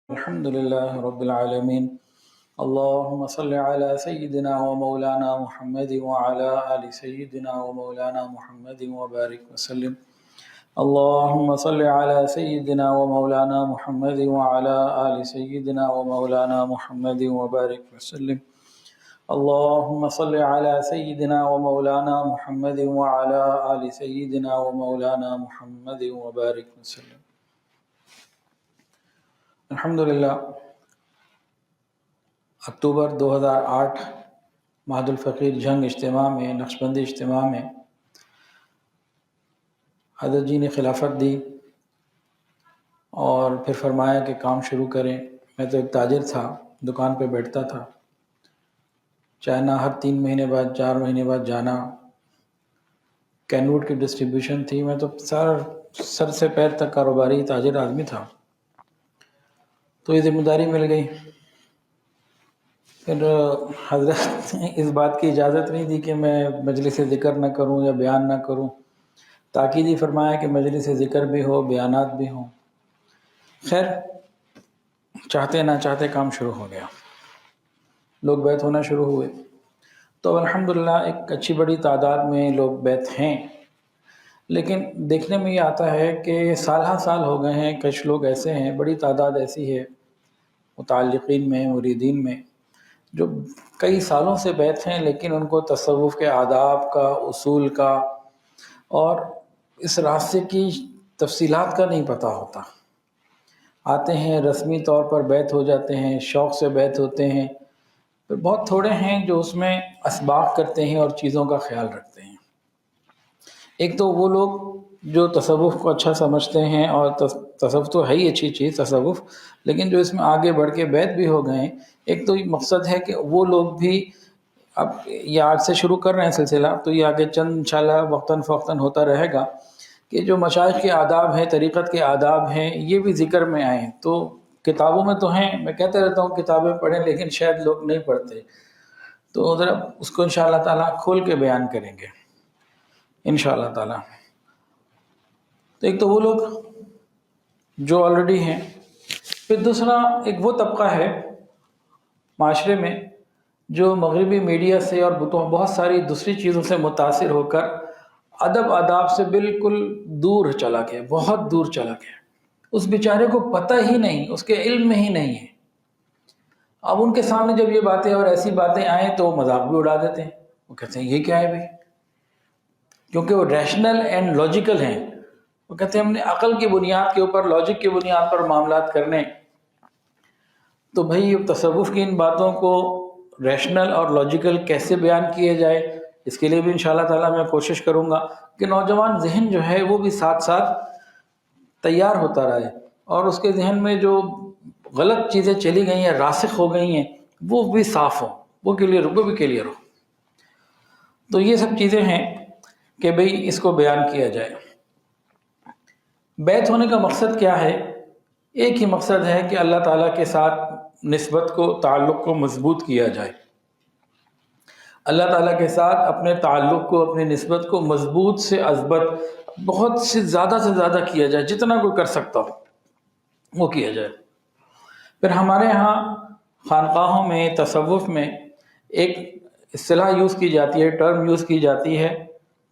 الحمد لله رب العالمين. اللهم صل على سيدنا ومولانا محمد وعلى آل سيدنا ومولانا محمد وبارك وسلم. اللهم صل على سيدنا ومولانا محمد وعلى آل سيدنا ومولانا محمد وبارك وسلم. اللهم صل على سيدنا ومولانا محمد وعلى آل سيدنا ومولانا محمد وبارك وسلم. الحمدللہ اکتوبر 2008 مہد الفقیر جنگ اجتماع میں، نقشبندی اجتماع میں حضرت جی نے خلافت دی اور پھر فرمایا کہ کام شروع کریں. میں تو ایک تاجر تھا، دکان پہ بیٹھتا تھا، چائنا ہر 3 مہینے بعد 4 مہینے بعد جانا. کینوڈ کی ڈسٹریبیوشن تھی. میں تو سر سے پیر تک کاروباری تاجر آدمی تھا، تو یہ ذمہ داری مل گئی. پھر حضرت اس بات کی اجازت نہیں دی کہ میں مجلس ذکر نہ کروں یا بیان نہ کروں. تاکید ہی فرمایا کہ مجلس ذکر بھی ہو، بیانات بھی ہوں. خیر، چاہتے نہ چاہتے کام شروع ہو گیا، لوگ بیعت ہونا شروع ہوئے. تو الحمدللہ ایک اچھی بڑی تعداد میں لوگ بیعت ہیں، لیکن دیکھنے میں یہ آتا ہے کہ سال ہر سال ہو گئے ہیں. کچھ لوگ ایسے ہیں، بڑی تعداد ایسی ہے متعلقین میں، مریدین میں، جو کئی سالوں سے بیعت ہیں، لیکن ان کو تصوف کے آداب کا، اصول کا اور اس راستے کی تفصیلات کا نہیں پتہ ہوتا. آتے ہیں، رسمی طور پر بیعت ہو جاتے ہیں، شوق سے بیعت ہوتے ہیں. پھر بہت تھوڑے ہیں جو اس میں اسباق کرتے ہیں اور چیزوں کا خیال رکھتے ہیں. ایک تو وہ لوگ جو تصوف کو اچھا سمجھتے ہیں، اور تصوف تو ہے ہی اچھی چیز تصوف، لیکن جو اس میں آگے بڑھ کے بیعت بھی ہو گئے ہیں. ایک تو یہ مقصد ہے کہ وہ لوگ بھی، اب یہ آج سے شروع کر رہے ہیں سلسلہ، تو یہ آگے چند انشاءاللہ وقتاً فوقتاً ہوتا رہے گا کہ جو مشائخ کے آداب ہیں، طریقت کے آداب ہیں، یہ بھی ذکر میں آئیں. تو کتابوں میں تو ہیں، میں کہتا رہتا ہوں کتابیں پڑھیں، لیکن شاید لوگ نہیں پڑھتے. تو ذرا اس کو انشاءاللہ تعالیٰ کھول کے بیان کریں گے انشاءاللہ تعالیٰ. تو ایک تو وہ لوگ جو آلریڈی ہیں. پھر دوسرا ایک وہ طبقہ ہے معاشرے میں جو مغربی میڈیا سے اور بہت ساری دوسری چیزوں سے متاثر ہو کر ادب آداب سے بالکل دور چلا گیا، بہت دور چلا گیا. اس بیچارے کو پتہ ہی نہیں، اس کے علم میں ہی نہیں ہے. اب ان کے سامنے جب یہ باتیں اور ایسی باتیں آئیں تو وہ مذاق بھی اڑا دیتے ہیں. وہ کہتے ہیں یہ کیا ہے بھائی، کیونکہ وہ ریشنل اینڈ لاجیکل ہیں. وہ کہتے ہیں ہم نے عقل کی بنیاد کے اوپر، لاجک کی بنیاد پر معاملات کرنے. تو بھائی تصوف کی ان باتوں کو ریشنل اور لاجیکل کیسے بیان کیے جائے، اس کے لیے بھی انشاءاللہ تعالیٰ میں کوشش کروں گا کہ نوجوان ذہن جو ہے وہ بھی ساتھ ساتھ تیار ہوتا رہے، اور اس کے ذہن میں جو غلط چیزیں چلی گئی ہیں، راسخ ہو گئی ہیں، وہ بھی صاف ہوں، وہ بھی کلیئر ہو. تو یہ سب چیزیں ہیں کہ بھئی اس کو بیان کیا جائے. بیعت ہونے کا مقصد کیا ہے؟ ایک ہی مقصد ہے کہ اللہ تعالیٰ کے ساتھ نسبت کو، تعلق کو مضبوط کیا جائے. اللہ تعالیٰ کے ساتھ اپنے تعلق کو، اپنی نسبت کو مضبوط سے اضبط، بہت سے زیادہ کیا جائے، جتنا کوئی کر سکتا ہو وہ کیا جائے. پھر ہمارے ہاں خانقاہوں میں، تصوف میں ایک اصطلاح یوز کی جاتی ہے، ٹرم یوز کی جاتی ہے،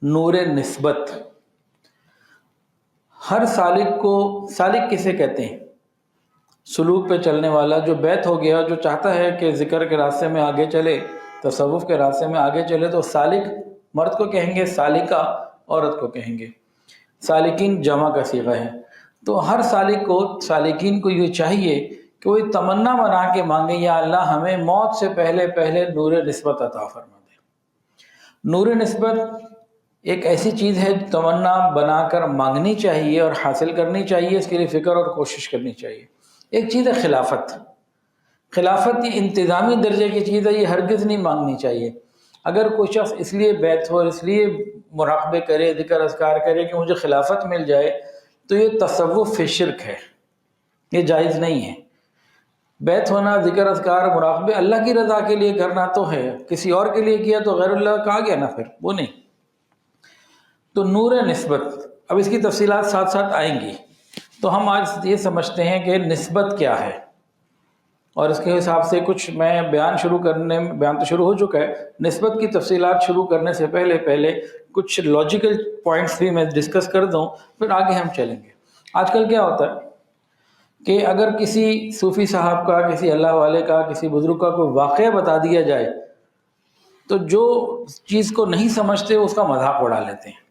نور نسبت. ہر سالک کو، سالک کسے کہتے ہیں؟ سلوک پہ چلنے والا، جو بیعت ہو گیا، جو چاہتا ہے کہ ذکر کے راستے میں آگے چلے، تصوف کے راستے میں آگے چلے، تو سالک مرد کو کہیں گے، سالکہ عورت کو کہیں گے. سالکین جمع کا صیغہ ہے. تو ہر سالک کو، سالکین کو یہ چاہیے کہ وہ تمنا بنا کے مانگے، یا اللہ ہمیں موت سے پہلے نور نسبت عطا فرما دے. نور نسبت ایک ایسی چیز ہے تمنا بنا کر مانگنی چاہیے اور حاصل کرنی چاہیے، اس کے لیے فکر اور کوشش کرنی چاہیے. ایک چیز ہے خلافت. خلافت یہ انتظامی درجے کی چیز ہے، یہ ہرگز نہیں مانگنی چاہیے. اگر کوئی شخص اس لیے بیعت ہو، اس لیے مراقبے کرے، ذکر اذکار کرے کہ مجھے خلافت مل جائے، تو یہ تصوف فی شرک ہے، یہ جائز نہیں ہے. بیعت ہونا، ذکر اذکار، مراقبے اللہ کی رضا کے لیے کرنا تو ہے، کسی اور کے لیے کیا تو غیر اللہ کہا گیا نا، پھر وہ نہیں. تو نور نسبت، اب اس کی تفصیلات ساتھ ساتھ آئیں گی. تو ہم آج یہ سمجھتے ہیں کہ نسبت کیا ہے. اور اس کے حساب سے کچھ میں بیان تو شروع ہو چکا ہے، نسبت کی تفصیلات شروع کرنے سے پہلے کچھ لاجیکل پوائنٹس بھی میں ڈسکس کر دوں، پھر آگے ہم چلیں گے۔ آج کل کیا ہوتا ہے کہ اگر کسی صوفی صاحب کا، کسی اللہ والے کا، کسی بزرگ کا کوئی واقعہ بتا دیا جائے تو جو چیز کو نہیں سمجھتے اس کا مذاق اڑا لیتے ہیں۔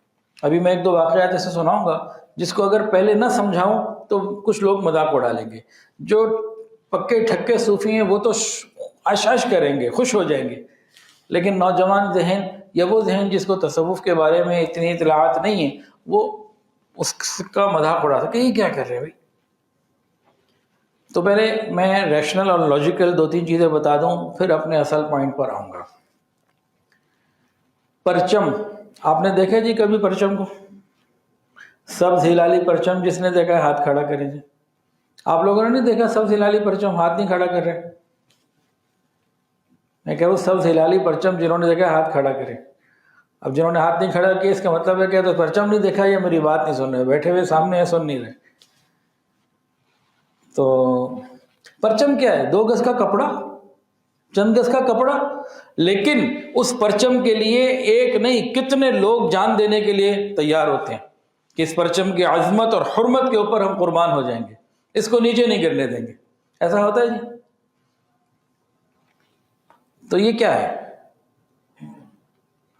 ابھی میں ایک دو واقعات ایسے سناؤں گا جس کو اگر پہلے نہ سمجھاؤں تو کچھ لوگ مذاق اڑا لیں گے۔ جو پکے ٹھکے صوفی ہیں وہ تو عش کریں گے، خوش ہو جائیں گے، لیکن نوجوان ذہن یا وہ ذہن جس کو تصوف کے بارے میں اتنی اطلاعات نہیں ہے، وہ اس کا مذاق اڑا سکے، یہ کیا کر رہے ہیں بھائی؟ تو پہلے میں ریشنل اور لاجیکل دو تین چیزیں بتا دوں، پھر اپنے اصل پوائنٹ پر آؤں گا۔ پرچم، آپ نے دیکھا جی کبھی پرچم کو؟ سبز ہلالی پرچم جس نے دیکھا ہے ہاتھ کھڑا کرے جی۔ آپ لوگوں نے نہیں دیکھا سبز ہلالی پرچم؟ ہاتھ نہیں کھڑا کر رہے۔ میں کہہ رہا ہوں سبز ہلالی پرچم جنہوں نے دیکھا ہاتھ کھڑا کرے۔ اب جنہوں نے ہاتھ نہیں کھڑا کیا اس کا مطلب ہے کہ تو پرچم نہیں دیکھا یا میری بات نہیں سن رہے، بیٹھے ہوئے سامنے ہیں سن نہیں رہے۔ تو پرچم کیا ہے؟ 2 گز کا کپڑا، چند گز کا کپڑا، لیکن اس پرچم کے لیے ایک نہیں کتنے لوگ جان دینے کے لیے تیار ہوتے ہیں کہ اس پرچم کی عظمت اور حرمت کے اوپر ہم قربان ہو جائیں گے، اس کو نیچے نہیں گرنے دیں گے۔ ایسا ہوتا ہے جی؟ تو یہ کیا ہے؟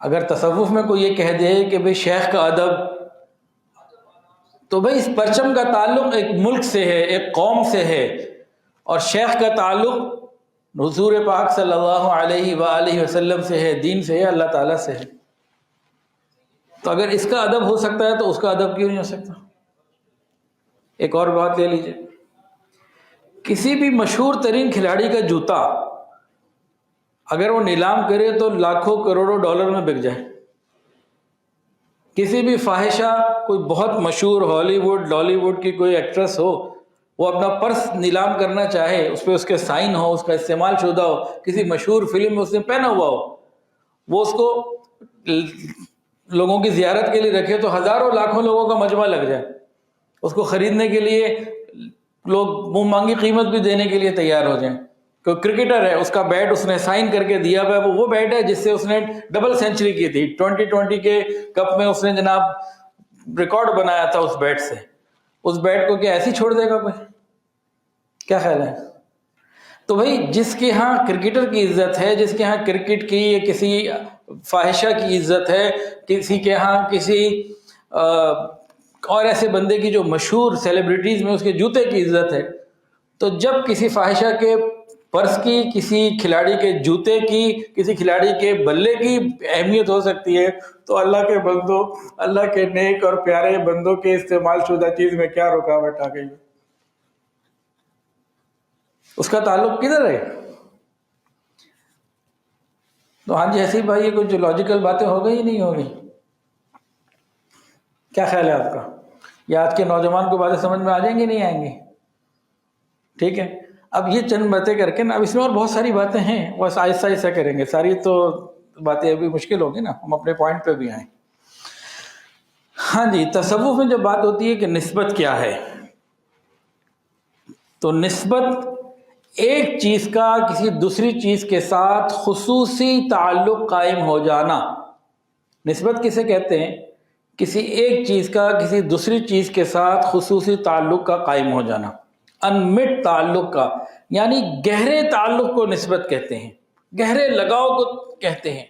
اگر تصوف میں کوئی یہ کہہ دے کہ بھئی شیخ کا ادب، تو بھئی اس پرچم کا تعلق ایک ملک سے ہے، ایک قوم سے ہے، اور شیخ کا تعلق حضور پاک صلی اللہ علیہ وآلہ وسلم سے ہے، دین سے ہے، اللہ تعالیٰ سے ہے۔ تو اگر اس کا ادب ہو سکتا ہے تو اس کا ادب کیوں نہیں ہو سکتا؟ ایک اور بات لے لیجئے، کسی بھی مشہور ترین کھلاڑی کا جوتا اگر وہ نیلام کرے تو لاکھوں کروڑوں ڈالر میں بک جائے۔ کسی بھی فاحشہ، کوئی بہت مشہور ہالی ووڈ ڈالی ووڈ کی کوئی ایکٹریس ہو، وہ اپنا پرس نیلام کرنا چاہے، اس پہ اس کے سائن ہو، اس کا استعمال شدہ ہو، کسی مشہور فلم میں اس نے پہنا ہوا ہو، وہ اس کو لوگوں کی زیارت کے لیے رکھے تو ہزاروں لاکھوں لوگوں کا مجمع لگ جائے، اس کو خریدنے کے لیے لوگ منہ مانگی قیمت بھی دینے کے لیے تیار ہو جائیں۔ کوئی کرکٹر ہے، اس کا بیٹ اس نے سائن کر کے دیا ہوا ہے، وہ بیٹ ہے جس سے اس نے ڈبل سینچری کی تھی 2020 کے کپ میں، اس نے جناب ریکارڈ بنایا تھا اس بیٹ سے۔ اس بیٹ کو کیا ایسے چھوڑ دے گا کوئی؟ کیا خیال ہے؟ تو بھائی جس کے ہاں کرکٹر کی عزت ہے، جس کے ہاں کرکٹ کی یا کسی فاحشہ کی عزت ہے، کسی کے ہاں کسی اور ایسے بندے کی جو مشہور سیلیبریٹیز میں اس کے جوتے کی عزت ہے، تو جب کسی فاحشہ کے پرس کی، کسی کھلاڑی کے جوتے کی، کسی کھلاڑی کے بلے کی اہمیت ہو سکتی ہے، تو اللہ کے بندوں، اللہ کے نیک اور پیارے بندوں کے استعمال شدہ چیز میں کیا رکاوٹ آ گئی؟ اس کا تعلق کدھر ہے؟ تو ہاں جی حسیب بھائی، یہ کچھ لاجیکل باتیں ہو گئی نہیں ہو گئی؟ کیا خیال ہے آپ کا؟ یا آج کے نوجوان کو باتیں سمجھ میں آ جائیں گی نہیں آئیں گی؟ ٹھیک ہے، اب یہ چند باتیں کر کے نا، اب اس میں اور بہت ساری باتیں ہیں، بس آہستہ آہستہ کریں گے، ساری تو باتیں ابھی مشکل ہوگی نا، ہم اپنے پوائنٹ پہ بھی آئیں۔ ہاں جی، تصوف میں جب بات ہوتی ہے کہ نسبت کیا ہے، تو نسبت ایک چیز کا کسی دوسری چیز کے ساتھ خصوصی تعلق قائم ہو جانا۔ نسبت کسے کہتے ہیں؟ کسی ایک چیز کا کسی دوسری چیز کے ساتھ خصوصی تعلق کا قائم ہو جانا، انمٹ تعلق کا، یعنی گہرے تعلق کو نسبت کہتے ہیں، گہرے لگاؤ کو کہتے ہیں۔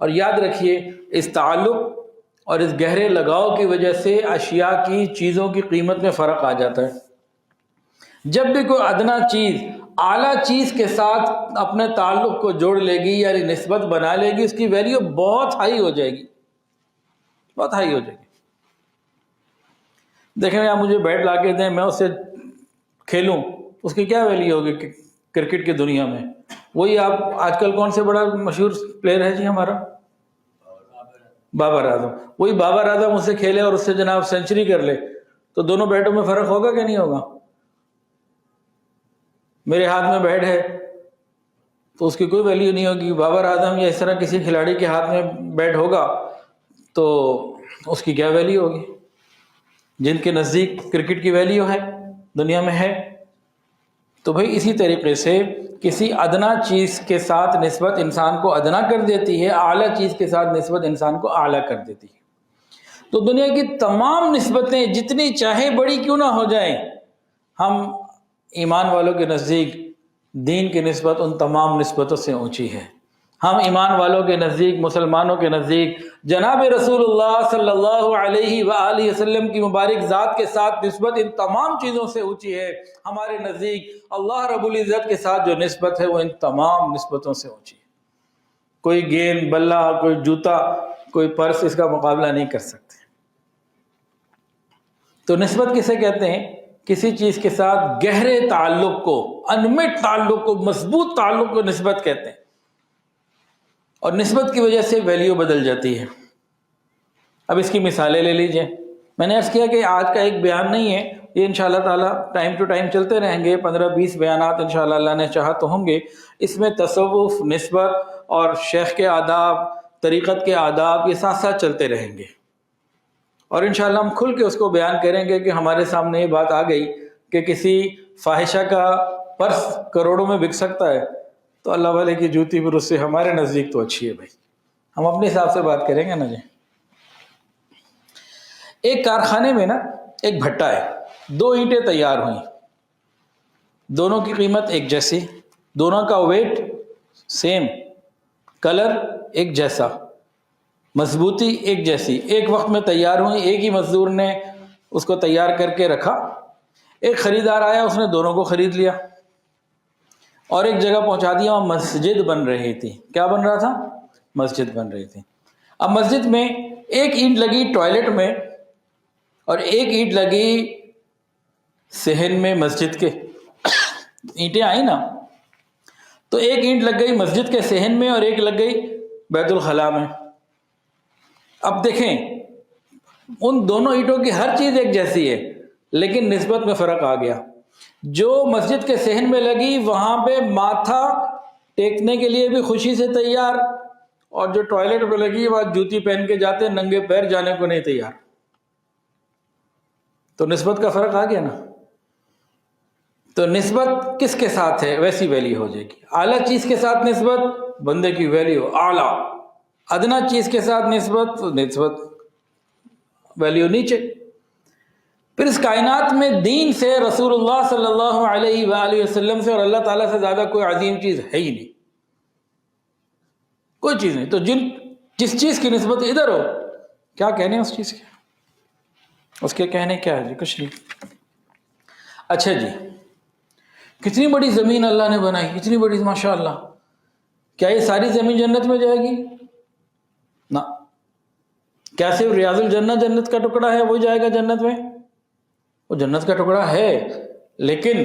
اور یاد رکھیے، اس تعلق اور اس گہرے لگاؤ کی وجہ سے اشیاء کی، چیزوں کی قیمت میں فرق آ جاتا ہے۔ جب بھی کوئی ادنا چیز اعلیٰ چیز کے ساتھ اپنے تعلق کو جوڑ لے گی، یعنی نسبت بنا لے گی، اس کی ویلیو بہت ہائی ہو جائے گی، بہت ہائی ہو جائے گی۔ دیکھیں آپ مجھے بیٹ لا کے دیں، میں اس سے کھیلوں، اس کی کیا ویلیو ہوگی کرکٹ کی دنیا میں؟ وہی آپ آج کل کون سے بڑا مشہور پلیئر ہے جی ہمارا؟ بابر اعظم۔ وہی بابر اعظم اس سے کھیلے اور اس سے جناب سینچری کر لے، تو دونوں بیٹوں میں فرق ہوگا کہ نہیں ہوگا؟ میرے ہاتھ میں بیٹ ہے تو اس کی کوئی ویلیو نہیں ہوگی، بابر اعظم یا اس طرح کسی کھلاڑی کے ہاتھ میں بیٹ ہوگا تو اس کی کیا ویلیو ہوگی؟ جن کے نزدیک کرکٹ کی ویلیو ہے دنیا میں ہے۔ تو بھائی اسی طریقے سے کسی ادنا چیز کے ساتھ نسبت انسان کو ادنا کر دیتی ہے، اعلیٰ چیز کے ساتھ نسبت انسان کو اعلیٰ کر دیتی ہے۔ تو دنیا کی تمام نسبتیں جتنی چاہے بڑی کیوں نہ ہو جائیں، ہم ایمان والوں کے نزدیک دین کی نسبت ان تمام نسبتوں سے اونچی ہے۔ ہم ایمان والوں کے نزدیک، مسلمانوں کے نزدیک جناب رسول اللہ صلی اللہ علیہ وآلہ وسلم کی مبارک ذات کے ساتھ نسبت ان تمام چیزوں سے اونچی ہے۔ ہمارے نزدیک اللہ رب العزت کے ساتھ جو نسبت ہے وہ ان تمام نسبتوں سے اونچی ہے۔ کوئی گیند، بلہ، کوئی جوتا، کوئی پرس اس کا مقابلہ نہیں کر سکتے۔ تو نسبت کسے کہتے ہیں؟ کسی چیز کے ساتھ گہرے تعلق کو، انمٹ تعلق کو، مضبوط تعلق کو نسبت کہتے ہیں، اور نسبت کی وجہ سے ویلیو بدل جاتی ہے۔ اب اس کی مثالیں لے لیجئے۔ میں نے عرض کیا کہ آج کا ایک بیان نہیں ہے، یہ انشاءاللہ تعالیٰ ٹائم ٹو ٹائم چلتے رہیں گے، 15-20 بیانات انشاءاللہ اللہ نے چاہا تو ہوں گے۔ اس میں تصوف، نسبت اور شیخ کے آداب، طریقت کے آداب، یہ ساتھ ساتھ چلتے رہیں گے، اور انشاءاللہ ہم کھل کے اس کو بیان کریں گے کہ ہمارے سامنے یہ بات آ گئی کہ کسی فاحشہ کا پرس کروڑوں میں بک سکتا ہے، تو اللہ والے کی جوتی پر اس سے ہمارے نزدیک تو اچھی ہے بھائی، ہم اپنے حساب سے بات کریں گے نا جی۔ ایک کارخانے میں نا ایک بھٹا ہے، 2 اینٹیں تیار ہوئیں، دونوں کی قیمت ایک جیسی، دونوں کا ویٹ سیم، کلر ایک جیسا، مضبوطی ایک جیسی، ایک وقت میں تیار ہوئی، ایک ہی مزدور نے اس کو تیار کر کے رکھا۔ ایک خریدار آیا، اس نے دونوں کو خرید لیا اور ایک جگہ پہنچا دیا، وہاں مسجد بن رہی تھی۔ کیا بن رہا تھا؟ مسجد بن رہی تھی۔ اب مسجد میں ایک اینٹ لگی ٹوائلٹ میں اور ایک اینٹ لگی صحن میں مسجد کے، اینٹیں آئی نا، تو ایک اینٹ لگ گئی مسجد کے صحن میں اور ایک لگ گئی بیت الخلاء میں۔ اب دیکھیں ان دونوں اینٹوں کی ہر چیز ایک جیسی ہے، لیکن نسبت میں فرق آ گیا۔ جو مسجد کے صحن میں لگی وہاں پہ ماتھا ٹیکنے کے لیے بھی خوشی سے تیار، اور جو ٹوائلٹ پہ لگی وہاں جوتی پہن کے جاتے، ننگے پیر جانے کو نہیں تیار۔ تو نسبت کا فرق آ گیا نا۔ تو نسبت کس کے ساتھ ہے ویسی ویلیو ہو جائے گی۔ اعلیٰ چیز کے ساتھ نسبت، بندے کی ویلیو اعلیٰ، ادنا چیز کے ساتھ نسبت ویلیو نیچے۔ پھر اس کائنات میں دین سے، رسول اللہ صلی اللہ علیہ وآلہ وسلم سے اور اللہ تعالیٰ سے زیادہ کوئی عظیم چیز ہے ہی نہیں، کوئی چیز نہیں۔ تو جس چیز کی نسبت ادھر ہو، کیا کہنے اس چیز کے، اس کے کہنے کیا ہے جی؟ کچھ نہیں۔ اچھا جی، کتنی بڑی زمین اللہ نے بنائی، کتنی بڑی، ماشاءاللہ، کیا یہ ساری زمین جنت میں جائے گی؟ نہ۔ کیا صرف ریاض الجنہ جنت کا ٹکڑا ہے وہ جائے گا جنت میں؟ وہ جنت کا ٹکڑا ہے، لیکن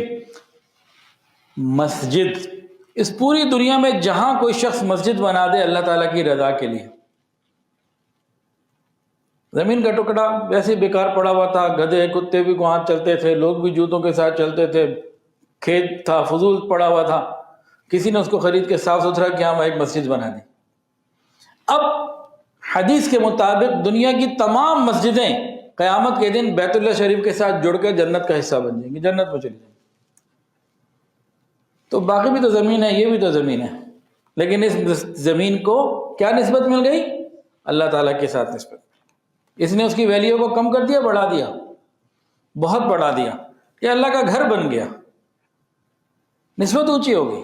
مسجد، اس پوری دنیا میں جہاں کوئی شخص مسجد بنا دے اللہ تعالیٰ کی رضا کے لیے، زمین کا ٹکڑا ویسے بیکار پڑا ہوا تھا، گدھے کتے بھی وہاں چلتے تھے، لوگ بھی جوتوں کے ساتھ چلتے تھے، کھیت تھا فضول پڑا ہوا تھا، کسی نے اس کو خرید کے صاف ستھرا کیا، ہم ایک مسجد بنا دی۔ اب حدیث کے مطابق دنیا کی تمام مسجدیں قیامت کے دن بیت اللہ شریف کے ساتھ جڑ کے جنت کا حصہ بن جائیں گی، جنت میں چلی جائیں گی۔ تو باقی بھی تو زمین ہے، یہ بھی تو زمین ہے، لیکن اس زمین کو کیا نسبت مل گئی؟ اللہ تعالیٰ کے ساتھ نسبت۔ اس نے اس کی ویلیو کو کم کر دیا، بڑھا دیا، بہت بڑھا دیا، یہ اللہ کا گھر بن گیا، نسبت اونچی ہو گئی،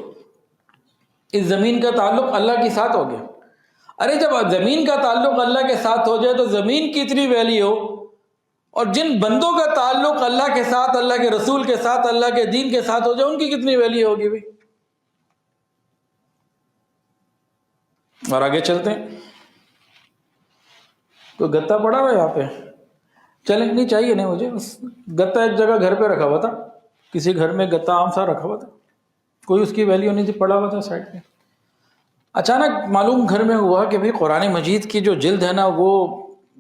اس زمین کا تعلق اللہ کے ساتھ ہو گیا۔ ارے جب زمین کا تعلق اللہ کے ساتھ ہو جائے تو زمین کی اتنی ویلیو، اور جن بندوں کا تعلق اللہ کے ساتھ، اللہ کے رسول کے ساتھ، اللہ کے دین کے ساتھ ہو جائے، ان کی کتنی ویلیو ہوگی بھی۔ اور آگے چلتے ہیں۔ کوئی گتا پڑا ہوا ہے یہاں پہ؟ چلیں، نہیں چاہیے، نہیں مجھے، بس گتا ایک جگہ گھر پہ رکھا ہوا تھا، کسی گھر میں گتا عام سا رکھا ہوا تھا، کوئی اس کی ویلیو نہیں تھی، پڑا ہوا تھا سائڈ پہ۔ اچانک معلوم گھر میں ہوا کہ بھئی قرآن مجید کی جو جلد ہے نا وہ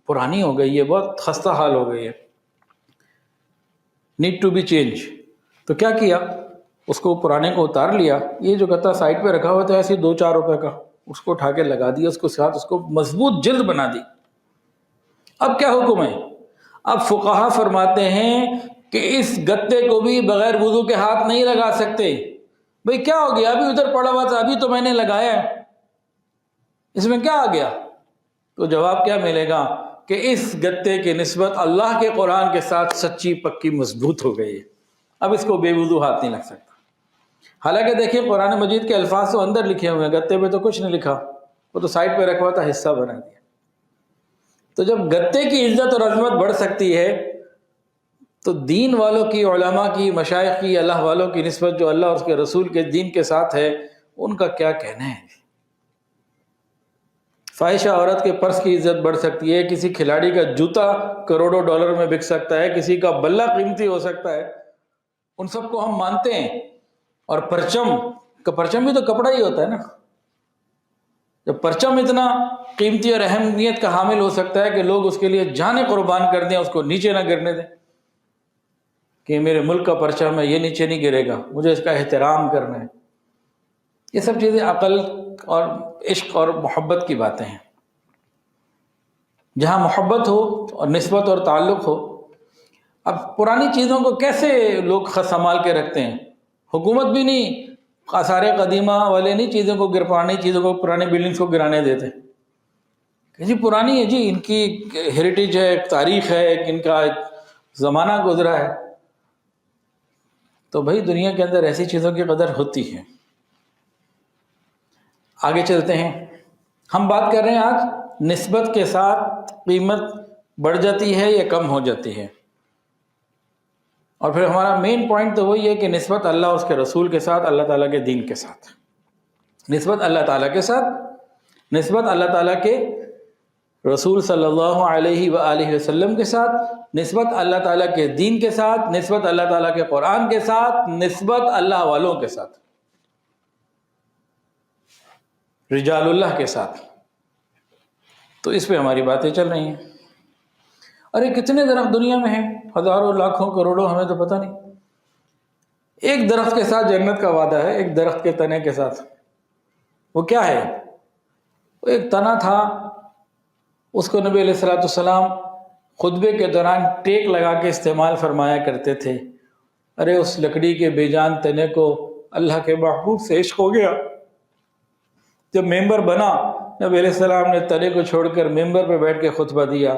پرانی ہو گئی ہے، بہت خستہ حال ہو گئی ہے، نیڈ ٹو بی چینج۔ تو کیا کیا، اس کو پرانے کو اتار لیا، یہ جو گتا سائڈ پہ رکھا ہوا تھا ایسے 2-4 روپے کا، اس کو اٹھا کے لگا دیا، اس کو ساتھ اس کو مضبوط جلد بنا دی۔ اب کیا حکم ہے؟ اب فقہا فرماتے ہیں کہ اس گتے کو بھی بغیر وضو کے ہاتھ نہیں لگا سکتے. بھئی کیا ہو گیا؟ ابھی ادھر پڑا ہوا تھا، ابھی تو میں نے لگایا ہے، اس میں کیا آ گیا؟ تو جواب کیا ملے گا کہ اس گتے کی نسبت اللہ کے قرآن کے ساتھ سچی پکی مضبوط ہو گئی ہے، اب اس کو بے وضو ہاتھ نہیں لگ سکتا. حالانکہ دیکھیں قرآن مجید کے الفاظ تو اندر لکھے ہوئے ہیں، گتے پہ تو کچھ نہیں لکھا، وہ تو سائڈ پہ رکھا ہوا تھا، حصہ بنا دیا. تو جب گتے کی عزت اور عظمت بڑھ سکتی ہے تو دین والوں کی، علماء کی، مشائخ کی، اللہ والوں کی نسبت جو اللہ اور اس کے رسول کے دین کے ساتھ ہے، ان کا کیا کہنا ہے. فاحشہ عورت کے پرس کی عزت بڑھ سکتی ہے، کسی کھلاڑی کا جوتا کروڑوں ڈالر میں بک سکتا ہے، کسی کا بلہ قیمتی ہو سکتا ہے، ان سب کو ہم مانتے ہیں. اور پرچم بھی تو کپڑا ہی ہوتا ہے نا. جب پرچم اتنا قیمتی اور اہمیت کا حامل ہو سکتا ہے کہ لوگ اس کے لیے جانیں قربان کر دیں، اس کو نیچے نہ گرنے دیں کہ میرے ملک کا پرچم ہے، یہ نیچے نہیں گرے گا، مجھے اس کا احترام کرنا ہے. یہ سب چیزیں عقل اور عشق اور محبت کی باتیں ہیں. جہاں محبت ہو اور نسبت اور تعلق ہو. اب پرانی چیزوں کو کیسے لوگ سنبھال کے رکھتے ہیں؟ حکومت بھی نہیں، آثار قدیمہ والے نہیں چیزوں کو پرانی چیزوں کو، پرانی بلڈنگز کو گرانے دیتے کہ جی پرانی ہے، جی ان کی ہیریٹیج ہے، تاریخ ہے، ان کا زمانہ گزرا ہے. تو بھائی دنیا کے اندر ایسی چیزوں کی قدر ہوتی ہے. آگے چلتے ہیں. ہم بات کر رہے ہیں آج نسبت کے ساتھ قیمت بڑھ جاتی ہے یا کم ہو جاتی ہے. اور پھر ہمارا مین پوائنٹ تو وہی ہے کہ نسبت اللہ اس کے رسول کے ساتھ، اللہ تعالیٰ کے دین کے ساتھ، نسبت اللہ تعالیٰ کے ساتھ، نسبت اللہ تعالیٰ کے رسول صلی اللہ علیہ وآلہ وسلم کے ساتھ، نسبت اللہ تعالیٰ کے دین کے ساتھ، نسبت اللہ تعالیٰ کے قرآن کے ساتھ، نسبت اللہ والوں کے ساتھ، رجال اللہ کے ساتھ. تو اس پہ ہماری باتیں چل رہی ہیں. ارے کتنے درخت دنیا میں ہیں، ہزاروں، لاکھوں، کروڑوں، ہمیں تو پتہ نہیں. ایک درخت کے ساتھ جنت کا وعدہ ہے، ایک درخت کے تنے کے ساتھ. وہ کیا ہے؟ وہ ایک تنا تھا، اس کو نبی علیہ السلام خطبے کے دوران ٹیک لگا کے استعمال فرمایا کرتے تھے. ارے اس لکڑی کے بے جان تنے کو اللہ کے محبوب سے عشق ہو گیا. جب ممبر بنا، نبی علیہ السلام نے تنے کو چھوڑ کر ممبر پہ بیٹھ کے خطبہ دیا.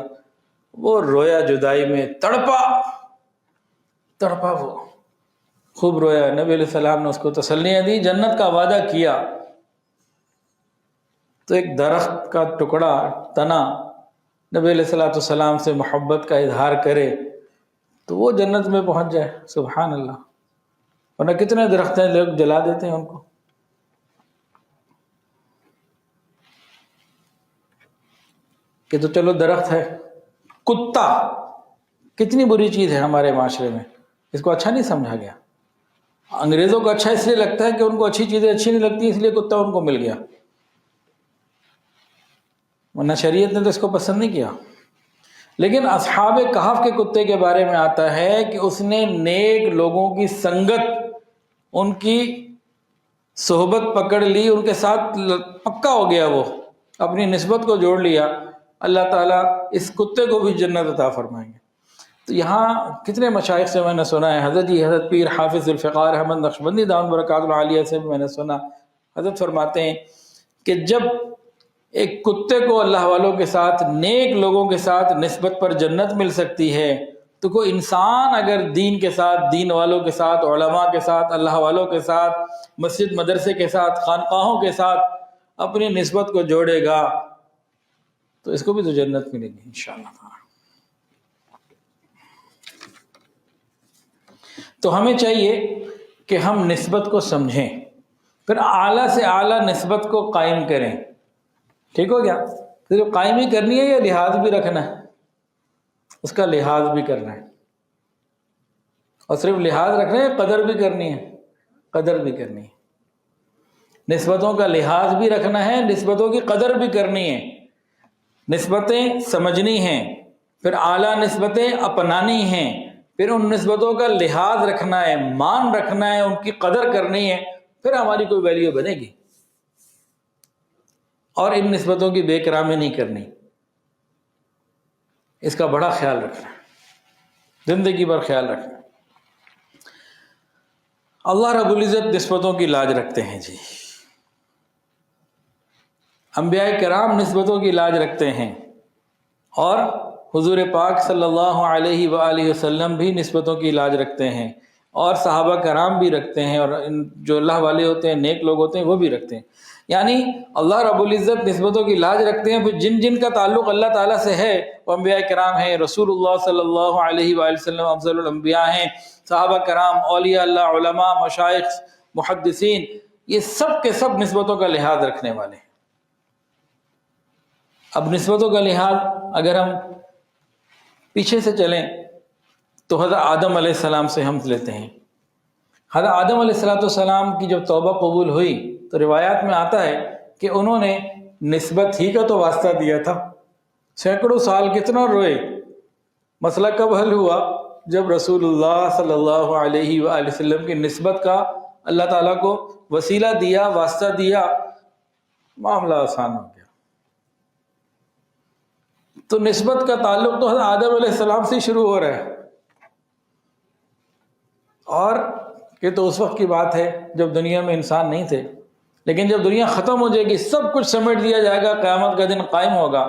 وہ رویا جدائی میں، تڑپا وہ خوب رویا. نبی علیہ السلام نے اس کو تسلیاں دی، جنت کا وعدہ کیا. تو ایک درخت کا ٹکڑا، تنا، نبی علیہ السلام سے محبت کا اظہار کرے تو وہ جنت میں پہنچ جائے. سبحان اللہ. ورنہ کتنے درخت ہیں لوگ جلا دیتے ہیں ان کو. کہ تو چلو درخت ہے. کتا کتنی بری چیز ہے ہمارے معاشرے میں، اس کو اچھا نہیں سمجھا گیا. انگریزوں کو اچھا اس لیے لگتا ہے کہ ان کو اچھی چیزیں اچھی نہیں لگتی، اس لیے کتا ان کو مل گیا، ورنہ شریعت نے تو اس کو پسند نہیں کیا. لیکن اصحاب کہف کے کتے کے بارے میں آتا ہے کہ اس نے نیک لوگوں کی سنگت، ان کی صحبت پکڑ لی، ان کے ساتھ پکا ہو گیا، وہ اپنی نسبت کو جوڑ لیا. اللہ تعالیٰ اس کتے کو بھی جنت عطا فرمائیں گے. تو یہاں کتنے مشائخ سے میں نے سنا ہے، حضرت پیر حافظ ذوالفقار احمد نقشبندی دامت برکاتہ العالیہ سے بھی میں نے سنا. حضرت فرماتے ہیں کہ جب ایک کتے کو اللہ والوں کے ساتھ، نیک لوگوں کے ساتھ نسبت پر جنت مل سکتی ہے، تو کوئی انسان اگر دین کے ساتھ، دین والوں کے ساتھ، علماء کے ساتھ، اللہ والوں کے ساتھ، مسجد مدرسے کے ساتھ، خانقاہوں کے ساتھ اپنی نسبت کو جوڑے گا تو اس کو بھی تو جنت ملے گی انشاءاللہ. تو ہمیں چاہیے کہ ہم نسبت کو سمجھیں، پھر اعلیٰ سے اعلیٰ نسبت کو قائم کریں. ٹھیک ہو گیا؟ صرف قائم ہی کرنی ہے یا لحاظ بھی رکھنا ہے؟ اس کا لحاظ بھی کرنا ہے. اور صرف لحاظ رکھنا ہے، قدر بھی کرنی ہے، قدر بھی کرنی ہے. نسبتوں کا لحاظ بھی رکھنا ہے، نسبتوں کی قدر بھی کرنی ہے. نسبتیں سمجھنی ہیں، پھر اعلیٰ نسبتیں اپنانی ہیں، پھر ان نسبتوں کا لحاظ رکھنا ہے، مان رکھنا ہے، ان کی قدر کرنی ہے، پھر ہماری کوئی ویلیو بنے گی. اور ان نسبتوں کی بے کرامي نہیں کرنی، اس کا بڑا خیال رکھنا ہے، زندگی بھر خیال رکھنا ہے. اللہ رب العزت نسبتوں کی لاج رکھتے ہیں جی، انبیاء کرام نسبتوں کی لاج رکھتے ہیں، اور حضور پاک صلی اللہ علیہ وآلہ وسلم بھی نسبتوں کی لاج رکھتے ہیں، اور صحابہ کرام بھی رکھتے ہیں، اور جو اللہ والے ہوتے ہیں، نیک لوگ ہوتے ہیں، وہ بھی رکھتے ہیں۔ یعنی اللہ رب العزت نسبتوں کی لاج رکھتے ہیں، پھر جن جن کا تعلق اللہ تعالیٰ سے ہے وہ انبیاء کرام ہیں، رسول اللہ صلی اللہ علیہ وآلہ وسلم افضل الانبیاء ہیں، صحابہ کرام، اولیاء اللہ، علماء، مشائخ، محدثین، یہ سب کے سب نسبتوں کا لحاظ رکھنے والے ہیں۔ اب نسبتوں کا لحاظ اگر ہم پیچھے سے چلیں تو حضرت آدم علیہ السلام سے ہم لیتے ہیں۔ حضرت آدم علیہ السلام کی جب توبہ قبول ہوئی تو روایات میں آتا ہے کہ انہوں نے نسبت ہی کا تو واسطہ دیا تھا، سینکڑوں سال کتنا روئے۔ مسئلہ کب حل ہوا؟ جب رسول اللہ صلی اللہ علیہ وآلہ وسلم کی نسبت کا اللہ تعالیٰ کو وسیلہ دیا، واسطہ دیا، معاملہ آسان ہو گیا۔ تو نسبت کا تعلق تو حضرت آدم علیہ السلام سے شروع ہو رہا ہے، اور یہ تو اس وقت کی بات ہے جب دنیا میں انسان نہیں تھے، لیکن جب دنیا ختم ہو جائے گی، سب کچھ سمیٹ دیا جائے گا، قیامت کا دن قائم ہوگا،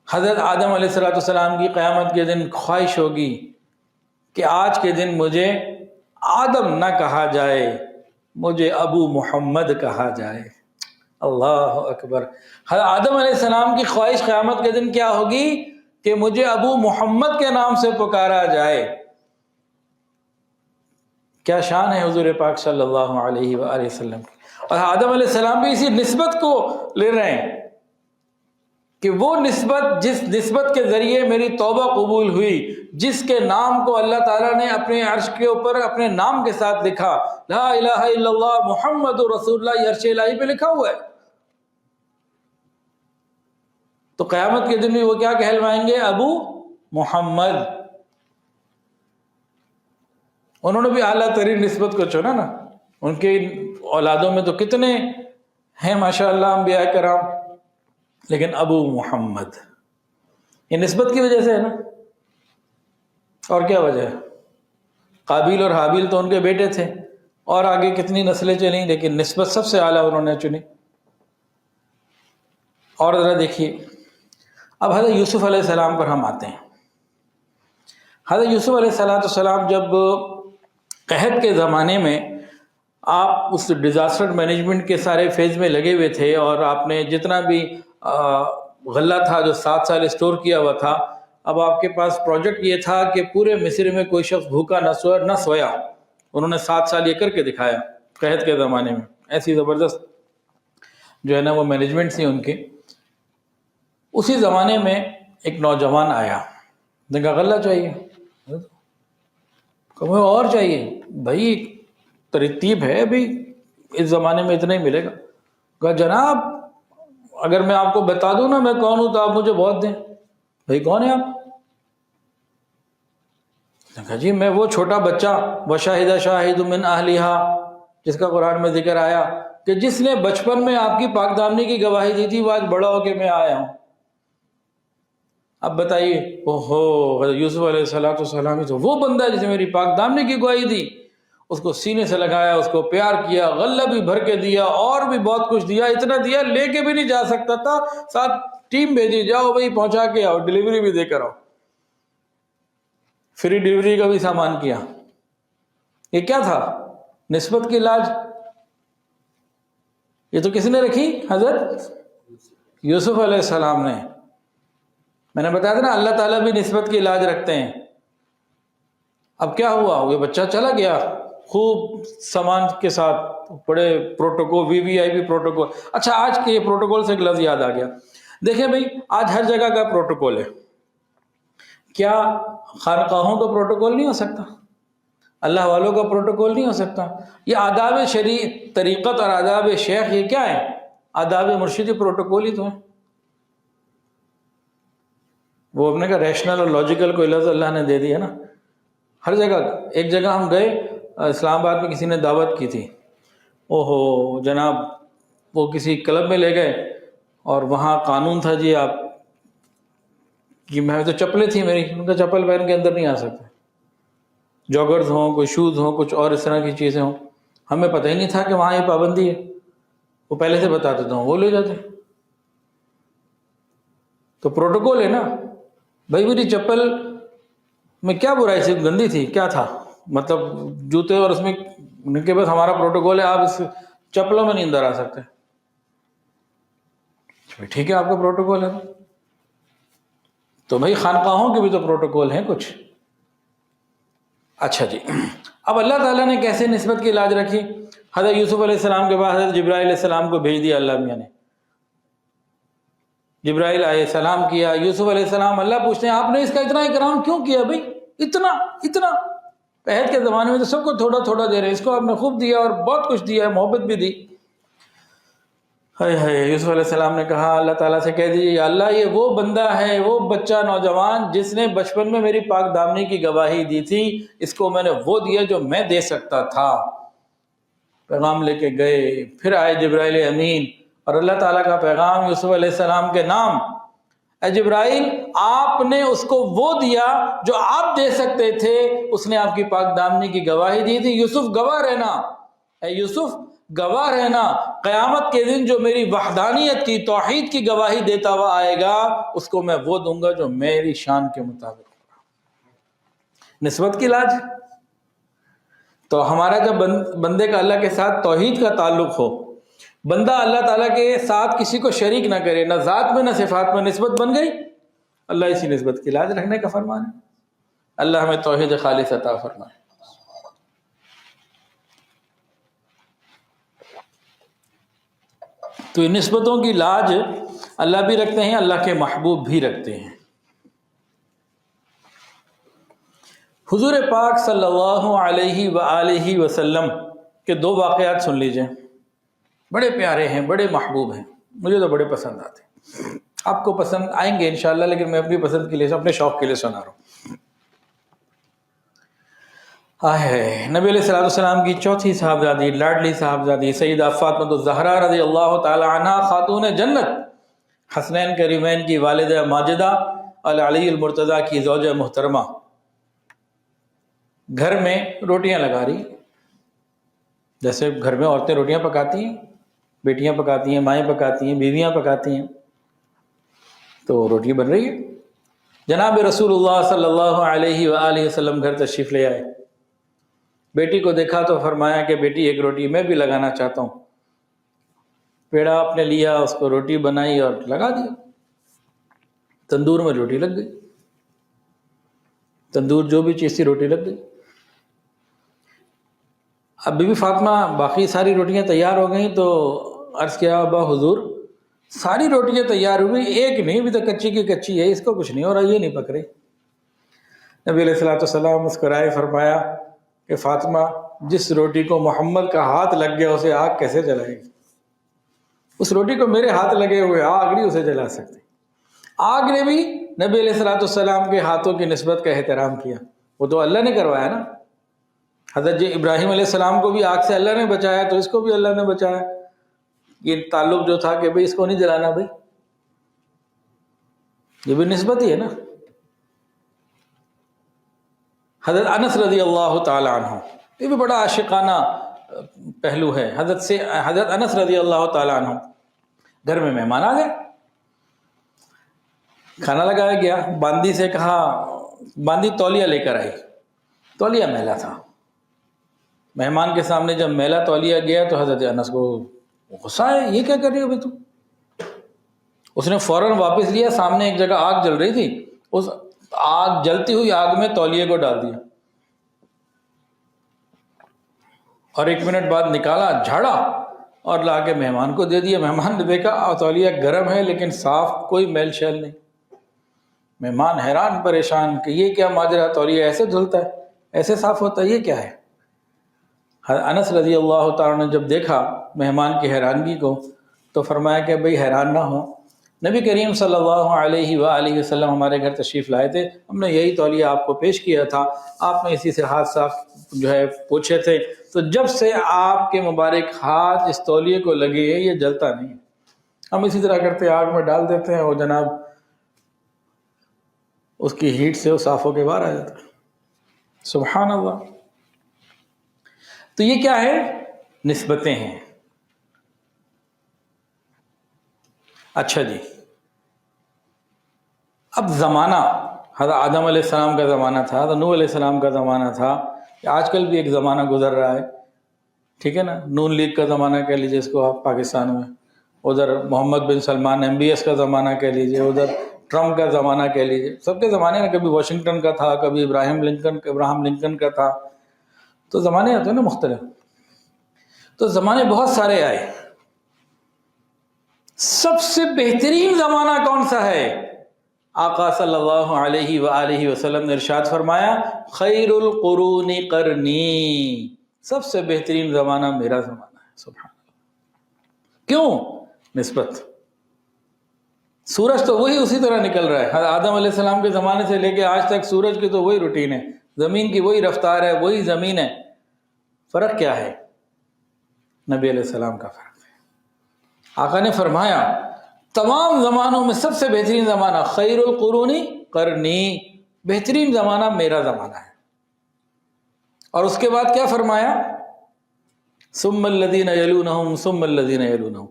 حضرت آدم علیہ السلام کی قیامت کے دن خواہش ہوگی کہ آج کے دن مجھے آدم نہ کہا جائے، مجھے ابو محمد کہا جائے۔ اللہ اکبر! حضرت آدم علیہ السلام کی خواہش قیامت کے دن کیا ہوگی کہ مجھے ابو محمد کے نام سے پکارا جائے۔ کیا شان ہے حضور پاک صلی اللہ علیہ وآلہ وسلم کی۔ اور آدم علیہ السلام بھی اسی نسبت کو لے رہے ہیں کہ وہ نسبت، جس نسبت کے ذریعے میری توبہ قبول ہوئی، جس کے نام کو اللہ تعالیٰ نے اپنے عرش کے اوپر اپنے نام کے ساتھ لکھا، لا الہ الا اللہ محمد رسول اللہ، یہ عرش الہی پہ لکھا ہوا ہے، تو قیامت کے دن بھی وہ کیا کہلوائیں گے؟ ابو محمد۔ انہوں نے بھی اعلیٰ ترین نسبت کو چنا نا، ان کے اولادوں میں تو کتنے ہیں ماشاءاللہ انبیاء کرام، لیکن ابو محمد، یہ نسبت کی وجہ سے ہے نا، اور کیا وجہ ہے؟ قابیل اور حابیل تو ان کے بیٹے تھے، اور آگے کتنی نسلیں چلیں، لیکن نسبت سب سے اعلیٰ انہوں نے چنی۔ اور ذرا دیکھیے، اب حضرت یوسف علیہ السلام پر ہم آتے ہیں۔ حضرت یوسف علیہ السلام جب قحط کے زمانے میں آپ اس ڈیزاسٹر مینجمنٹ کے سارے فیز میں لگے ہوئے تھے، اور آپ نے جتنا بھی غلہ تھا جو 7 سال اسٹور کیا ہوا تھا، اب آپ کے پاس پروجیکٹ یہ تھا کہ پورے مصر میں کوئی شخص بھوکا نہ سویا۔ انہوں نے 7 سال یہ کر کے دکھایا قحط کے زمانے میں، ایسی زبردست جو ہے نا وہ مینجمنٹ تھی ان کی۔ اسی زمانے میں ایک نوجوان آیا، نے کہا غلہ چاہیے، کہا اور چاہیے، بھائی ترتیب ہے، ابھی اس زمانے میں اتنا ہی ملے گا۔ کہا جناب اگر میں آپ کو بتا دوں نا میں کون ہوں تو آپ مجھے بہت دیں۔ بھائی کون ہے آپ؟ کہا جی میں وہ چھوٹا بچہ وشاہدہ شاہد من اہلہا، جس کا قرآن میں ذکر آیا کہ جس نے بچپن میں آپ کی پاک دامنی کی گواہی دی تھی، وہ آج بڑا ہو کے میں آیا ہوں۔ اب بتائیے، حضرت یوسف علیہ السلام تو وہ بندہ ہے جس نے میری پاک دامنی کی گواہی دی، اس کو سینے سے لگایا، اس کو پیار کیا، غلہ بھی بھر کے دیا، اور بھی بہت کچھ دیا، اتنا دیا لے کے بھی نہیں جا سکتا تھا، ساتھ ٹیم بھیجی، جاؤ بھائی پہنچا کے آؤ، ڈیلیوری بھی دے کر آؤ، فری ڈیلیوری کا بھی سامان کیا۔ یہ کیا تھا؟ نسبت کی لاج۔ یہ تو کس نے رکھی؟ حضرت یوسف علیہ السلام نے۔ میں نے بتایا تھا نا اللہ تعالیٰ بھی نسبت کی لاج رکھتے ہیں۔ اب کیا ہوا؟ یہ بچہ چلا گیا خوب سامان کے ساتھ، بڑے پروٹوکول، VVIP پروٹوکول۔ اچھا آج کے یہ پروٹوکول سے ایک لفظ یاد آ گیا، دیکھیں بھائی آج ہر جگہ کا پروٹوکول ہے، کیا خانقاہوں کا پروٹوکول نہیں ہو سکتا؟ اللہ والوں کا پروٹوکول نہیں ہو سکتا؟ یہ آداب شرعی طریقت اور آداب شیخ یہ کیا ہے؟ آداب مرشدی پروٹوکول ہی تو ہے۔ وہ اپنے کا ریشنل اور لاجیکل کوئی لفظ اللہ نے دے دیا نا ہر جگہ۔ ایک جگہ ہم گئے اسلام آباد میں، کسی نے دعوت کی تھی، اوہو جناب وہ کسی کلب میں لے گئے، اور وہاں قانون تھا جی آپ کہ میں تو چپلیں تھی میری، ان کا چپل پہن کے اندر نہیں آ سکتے۔ جاگرز ہوں، کوئی شوز ہوں، کچھ اور اس طرح کی چیزیں ہوں. ہمیں پتہ ہی نہیں تھا کہ وہاں یہ پابندی ہے، وہ پہلے سے بتا دیتا ہوں، وہ لے جاتے. تو پروٹوکول ہے نا بھائی. میری چپل میں کیا برائی سے گندی تھی، کیا تھا مطلب جوتے اور اس میں کہ بس ہمارا پروٹوکول ہے آپ اس چپلوں میں نہیں اندر آ سکتے. ٹھیک ہے آپ کا پروٹوکول ہے تو بھائی خانقاہوں کے بھی تو پروٹوکول ہیں کچھ. اچھا جی، اب اللہ تعالیٰ نے کیسے نسبت کی لاج رکھی؟ حضرت یوسف علیہ السلام کے بعد حضرت جبرائیل علیہ السلام کو بھیج دیا اللہ میاں نے. جبرائیل علیہ السلام کیا، یوسف علیہ السلام. اللہ پوچھتے ہیں آپ نے اس کا اتنا اکرام کیوں کیا بھائی؟ اتنا پہل کے زمانے میں تو سب کو تھوڑا تھوڑا دے رہے، اس کو آپ نے خوب دیا اور بہت کچھ دیا ہے، محبت بھی دی. یوسف علیہ السلام نے کہا اللہ تعالیٰ سے کہہ دیجیے یا اللہ یہ وہ بندہ ہے، وہ بچہ نوجوان جس نے بچپن میں میری پاک دامنی کی گواہی دی تھی، اس کو میں نے وہ دیا جو میں دے سکتا تھا. پیغام لے کے گئے، پھر آئے جبرائیل امین اور اللہ تعالیٰ کا پیغام یوسف علیہ السلام کے نام. اے جبرائیل آپ نے اس کو وہ دیا جو آپ دے سکتے تھے، اس نے آپ کی پاک دامنی کی گواہی دی تھی. یوسف گواہ رہنا، اے یوسف گواہ رہنا، قیامت کے دن جو میری وحدانیت کی توحید کی گواہی دیتا ہوا آئے گا اس کو میں وہ دوں گا جو میری شان کے مطابق ہوگا. نسبت کی لاج. تو ہمارا جب بندے کا اللہ کے ساتھ توحید کا تعلق ہو، بندہ اللہ تعالیٰ کے ساتھ کسی کو شریک نہ کرے، نہ ذات میں نہ صفات میں، نسبت بن گئی. اللہ اسی نسبت کی لاج رکھنے کا فرمان ہے. اللہ ہمیں توحید خالص عطا فرمائے. تو ان نسبتوں کی لاج اللہ بھی رکھتے ہیں، اللہ کے محبوب بھی رکھتے ہیں. حضور پاک صلی اللہ علیہ وآلہ وسلم کے دو واقعات سن لیجئے، بڑے پیارے ہیں، بڑے محبوب ہیں، مجھے تو بڑے پسند آتے ہیں. آپ کو پسند آئیں گے انشاءاللہ، لیکن میں اپنی پسند کے لیے، اپنے شوق کے لیے سنا رہا ہوں. نبی علیہ السلام کی چوتھی صاحبزادی، لاڈلی صاحبزادی سیدہ فاطمہ الزہرا رضی اللہ تعالی عنہ، خاتون جنت، حسنین کریمین کی والدہ ماجدہ، العلی المرتضیٰ کی زوجہ محترمہ، گھر میں روٹیاں لگا رہی. جیسے گھر میں عورتیں روٹیاں پکاتی ہیں، بیٹیاں پکاتی ہیں، مائیں پکاتی ہیں، بیویاں پکاتی ہیں، تو روٹی بن رہی ہے. جناب رسول اللہ صلی اللہ علیہ وآلہ وسلم گھر تشریف لے آئے. بیٹی کو دیکھا تو فرمایا کہ بیٹی ایک روٹی میں بھی لگانا چاہتا ہوں. پیڑا آپ نے لیا، اس کو روٹی بنائی اور لگا دیا. تندور میں روٹی لگ گئی، تندور جو بھی چیز تھی روٹی لگ گئی. اب بی بی فاطمہ باقی ساری روٹیاں تیار ہو گئیں تو عرض کیا ابا حضور ساری روٹیاں تیار ہوئی، ایک نہیں، ابھی تو کچی کی کچی ہے، اس کو کچھ نہیں ہو رہا، یہ نہیں پک رہی. نبی علیہ السلام مسکرائے، فرمایا کہ فاطمہ جس روٹی کو محمد کا ہاتھ لگ گیا اسے آگ کیسے جلائے گی؟ اس روٹی کو میرے ہاتھ لگے ہوئے آگ نہیں اسے جلا سکتی. آگ نے بھی نبی علیہ السلام کے ہاتھوں کی نسبت کا احترام کیا. وہ تو اللہ نے کروایا نا. حضرت ابراہیم علیہ السلام کو بھی آگ سے اللہ نے بچایا، تو اس کو بھی اللہ نے بچایا. یہ تعلق جو تھا کہ بھئی اس کو نہیں جلانا، بھئی یہ بھی نسبت ہی ہے نا. حضرت انس رضی اللہ تعالی عنہ، یہ بھی بڑا عاشقانہ پہلو ہے. حضرت انس رضی اللہ تعالی عنہ، گھر میں مہمان آ گئے، کھانا لگایا گیا. باندی سے کہا، باندی تولیہ لے کر آئی. تولیہ میلا تھا. مہمان کے سامنے جب میلا تولیہ گیا تو حضرت انس کو غصہ ہے، یہ کیا کر رہی ہو ابھی تم؟ اس نے فوراً واپس لیا. سامنے ایک جگہ آگ جل رہی تھی، اس آگ جلتی ہوئی آگ میں تولیے کو ڈال دیا اور 1 منٹ بعد نکالا، جھاڑا اور لا کے مہمان کو دے دیا. مہمان نے دیکھا تولیہ گرم ہے لیکن صاف، کوئی میل شیل نہیں. مہمان حیران پریشان کہ یہ کیا ماجرا، تولیہ ایسے دھلتا ہے، ایسے صاف ہوتا ہے، یہ کیا ہے؟ انس رضی اللہ تعالیٰ نے جب دیکھا مہمان کی حیرانگی کو تو فرمایا کہ بھئی حیران نہ ہو، نبی کریم صلی اللہ علیہ وآلہ وسلم ہمارے گھر تشریف لائے تھے، ہم نے یہی تولیہ آپ کو پیش کیا تھا، آپ نے اسی سے ہاتھ صاف جو ہے پوچھے تھے، تو جب سے آپ کے مبارک ہاتھ اس تولیے کو لگے ہیں یہ جلتا نہیں. ہم اسی طرح کرتے آگ میں ڈال دیتے ہیں اور جناب اس کی ہیٹ سے وہ صاف ہو کے باہر آ جاتا ہے. سبحان اللہ. تو یہ کیا ہے؟ نسبتیں ہیں. اچھا جی، اب زمانہ حضرت آدم علیہ السلام کا زمانہ تھا، حضرت نوح علیہ السلام کا زمانہ تھا، آج کل بھی ایک زمانہ گزر رہا ہے، ٹھیک ہے نا. نون لیگ کا زمانہ کہہ لیجیے اس کو آپ پاکستان میں، ادھر محمد بن سلمان MBS کا زمانہ کہہ لیجیے، ادھر ٹرمپ کا زمانہ کہہ لیجیے. سب کے زمانے میں کبھی واشنگٹن کا تھا، کبھی ابراہم لنکن کا تھا. تو زمانے ہوتے ہیں نا مختلف. تو زمانے بہت سارے آئے. سب سے بہترین زمانہ کون سا ہے؟ آقا صلی اللہ علیہ وآلہ وسلم نے ارشاد فرمایا خیر القرون قرنی، سب سے بہترین زمانہ میرا زمانہ ہے. سبحان اللہ. کیوں؟ نسبت. سورج تو وہی اسی طرح نکل رہا ہے، آدم علیہ السلام کے زمانے سے لے کے آج تک سورج کی تو وہی روٹین ہے، زمین کی وہی رفتار ہے، وہی زمین ہے. فرق کیا ہے؟ نبی علیہ السلام کا فرق ہے. آقا نے فرمایا تمام زمانوں میں سب سے بہترین زمانہ خیر القرون قرنی، بہترین زمانہ میرا زمانہ ہے. اور اس کے بعد کیا فرمایا؟ ثم الذین یلونہم ثم الذین یلونہم،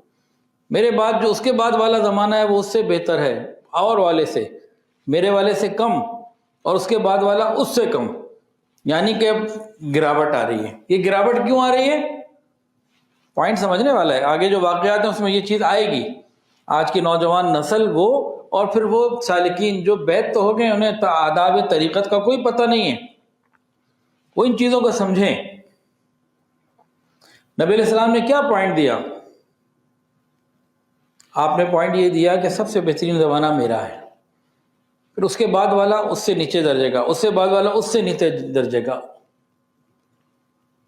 میرے بعد جو اس کے بعد والا زمانہ ہے وہ اس سے بہتر ہے، اور والے سے، میرے والے سے کم، اور اس کے بعد والا اس سے کم. یعنی کہ اب گراوٹ آ رہی ہے. یہ گراوٹ کیوں آ رہی ہے؟ پوائنٹ سمجھنے والا ہے، آگے جو واقعات ہیں اس میں یہ چیز آئے گی. آج کی نوجوان نسل وہ، اور پھر وہ سالکین جو بیت تو ہو گئے، انہیں آداب طریقت کا کوئی پتہ نہیں ہے، وہ ان چیزوں کو سمجھیں. نبی علیہ السلام نے کیا پوائنٹ دیا؟ آپ نے پوائنٹ یہ دیا کہ سب سے بہترین زمانہ میرا ہے، پھر اس کے بعد والا اس سے نیچے درجے کا، اس سے بعد والا اس سے نیچے درجے کا.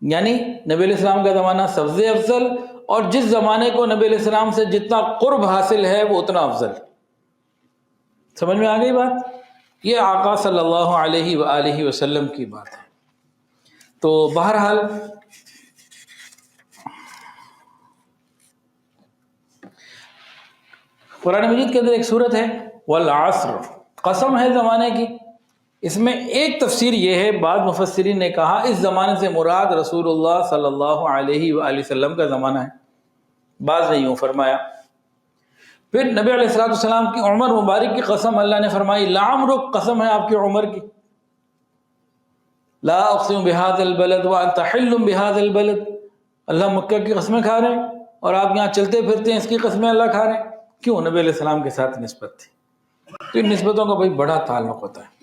یعنی نبی علیہ السلام کا زمانہ سب سے افضل، اور جس زمانے کو نبی علیہ السلام سے جتنا قرب حاصل ہے وہ اتنا افضل. سمجھ میں آ گئی بات؟ یہ آقا صلی اللہ علیہ وآلہ وسلم کی بات ہے. تو بہرحال قرآن مجید کے اندر ایک صورت ہے والعصر، قسم ہے زمانے کی. اس میں ایک تفسیر یہ ہے، بعض مفسرین نے کہا اس زمانے سے مراد رسول اللہ صلی اللہ علیہ وآلہ وسلم کا زمانہ ہے، بعض نے یوں فرمایا. پھر نبی علیہ السلام کی عمر مبارک کی قسم اللہ نے فرمائی لعمرک، قسم ہے آپ کی عمر کی، لا اقسم بهذا البلد وانت حل بهذا البلد، اللہ مکہ کی قسمیں کھا رہے ہیں اور آپ یہاں چلتے پھرتے ہیں، اس کی قسمیں اللہ کھا رہے ہیں. کیوں؟ نبی علیہ السلام کے ساتھ نسبت تھی. تو ان نسبتوں کا بھائی بڑا تعلق ہوتا ہے.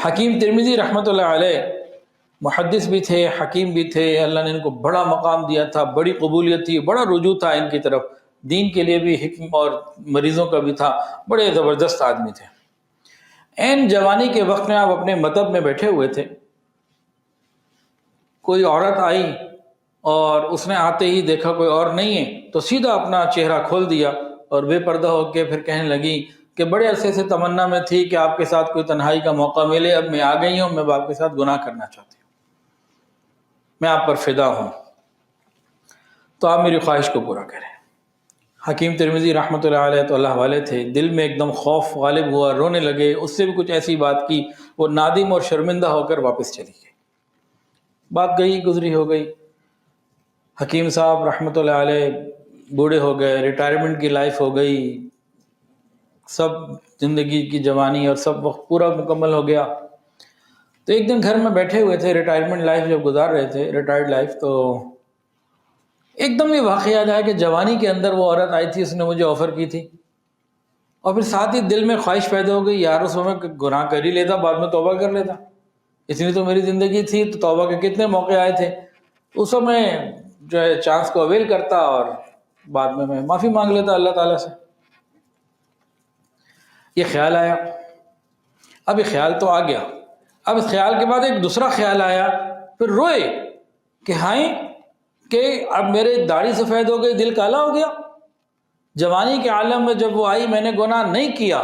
حکیم ترمذی رحمۃ اللہ علیہ محدث بھی تھے، حکیم بھی تھے، اللہ نے ان کو بڑا مقام دیا تھا، بڑی قبولیت تھی، بڑا رجوع تھا ان کی طرف، دین کے لیے بھی، حکم اور مریضوں کا بھی تھا، بڑے زبردست آدمی تھے. عین جوانی کے وقت میں آپ اپنے مطب میں بیٹھے ہوئے تھے، کوئی عورت آئی اور اس نے آتے ہی دیکھا کوئی اور نہیں ہے تو سیدھا اپنا چہرہ کھول دیا اور بے پردہ ہو کے پھر کہنے لگی کہ بڑے عرصے سے تمنا میں تھی کہ آپ کے ساتھ کوئی تنہائی کا موقع ملے، اب میں آ گئی ہوں، میں آپ کے ساتھ گناہ کرنا چاہتی ہوں، میں آپ پر فدا ہوں، تو آپ میری خواہش کو پورا کریں. حکیم ترمذی رحمۃ اللہ علیہ تو اللہ والے تھے، دل میں ایک دم خوف غالب ہوا، رونے لگے، اس سے بھی کچھ ایسی بات کی، وہ نادم اور شرمندہ ہو کر واپس چلی گئی. بات گئی گزری ہو گئی. حکیم صاحب رحمۃ اللہ علیہ بوڑھے ہو گئے، ریٹائرمنٹ کی لائف ہو گئی، سب زندگی کی جوانی اور سب وقت پورا مکمل ہو گیا. تو ایک دن گھر میں بیٹھے ہوئے تھے، ریٹائرمنٹ لائف جب گزار رہے تھے، ریٹائرڈ لائف، تو ایک دم یہ واقعہ یاد آیا کہ جوانی کے اندر وہ عورت آئی تھی، اس نے مجھے آفر کی تھی، اور پھر ساتھ ہی دل میں خواہش پیدا ہو گئی یار اس میں گناہ کر ہی لیتا، بعد میں توبہ کر لیتا، اس لیے تو میری زندگی تھی، تو توبہ کے کتنے موقع آئے تھے، اس میں جو ہے چانس کو اویل کرتا اور بعد میں معافی مانگ لیتا اللہ تعالیٰ سے. یہ خیال آیا. اب یہ خیال تو آ گیا، اب اس خیال کے بعد ایک دوسرا خیال آیا، پھر روئے کہ ہائیں کہ اب میرے داڑھی سفید ہو گئی، دل کالا ہو گیا. جوانی کے عالم میں جب وہ آئی میں نے گناہ نہیں کیا،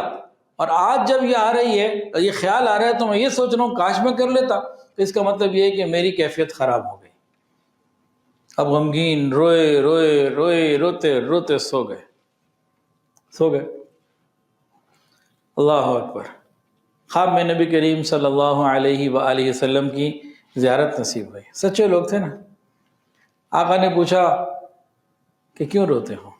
اور آج جب یہ آ رہی ہے، یہ خیال آ رہا ہے، تو میں یہ سوچ رہا ہوں کاش میں کر لیتا. تو اس کا مطلب یہ ہے کہ میری کیفیت خراب ہو گئی. اب غمگین روئے روئے روئے، روتے روتے سو گئے. اللہ اکبر. خواب میں نبی کریم صلی اللہ علیہ وآلہ وسلم کی زیارت نصیب ہوئی. سچے لوگ تھے نا. آقا نے پوچھا کہ کیوں روتے ہو؟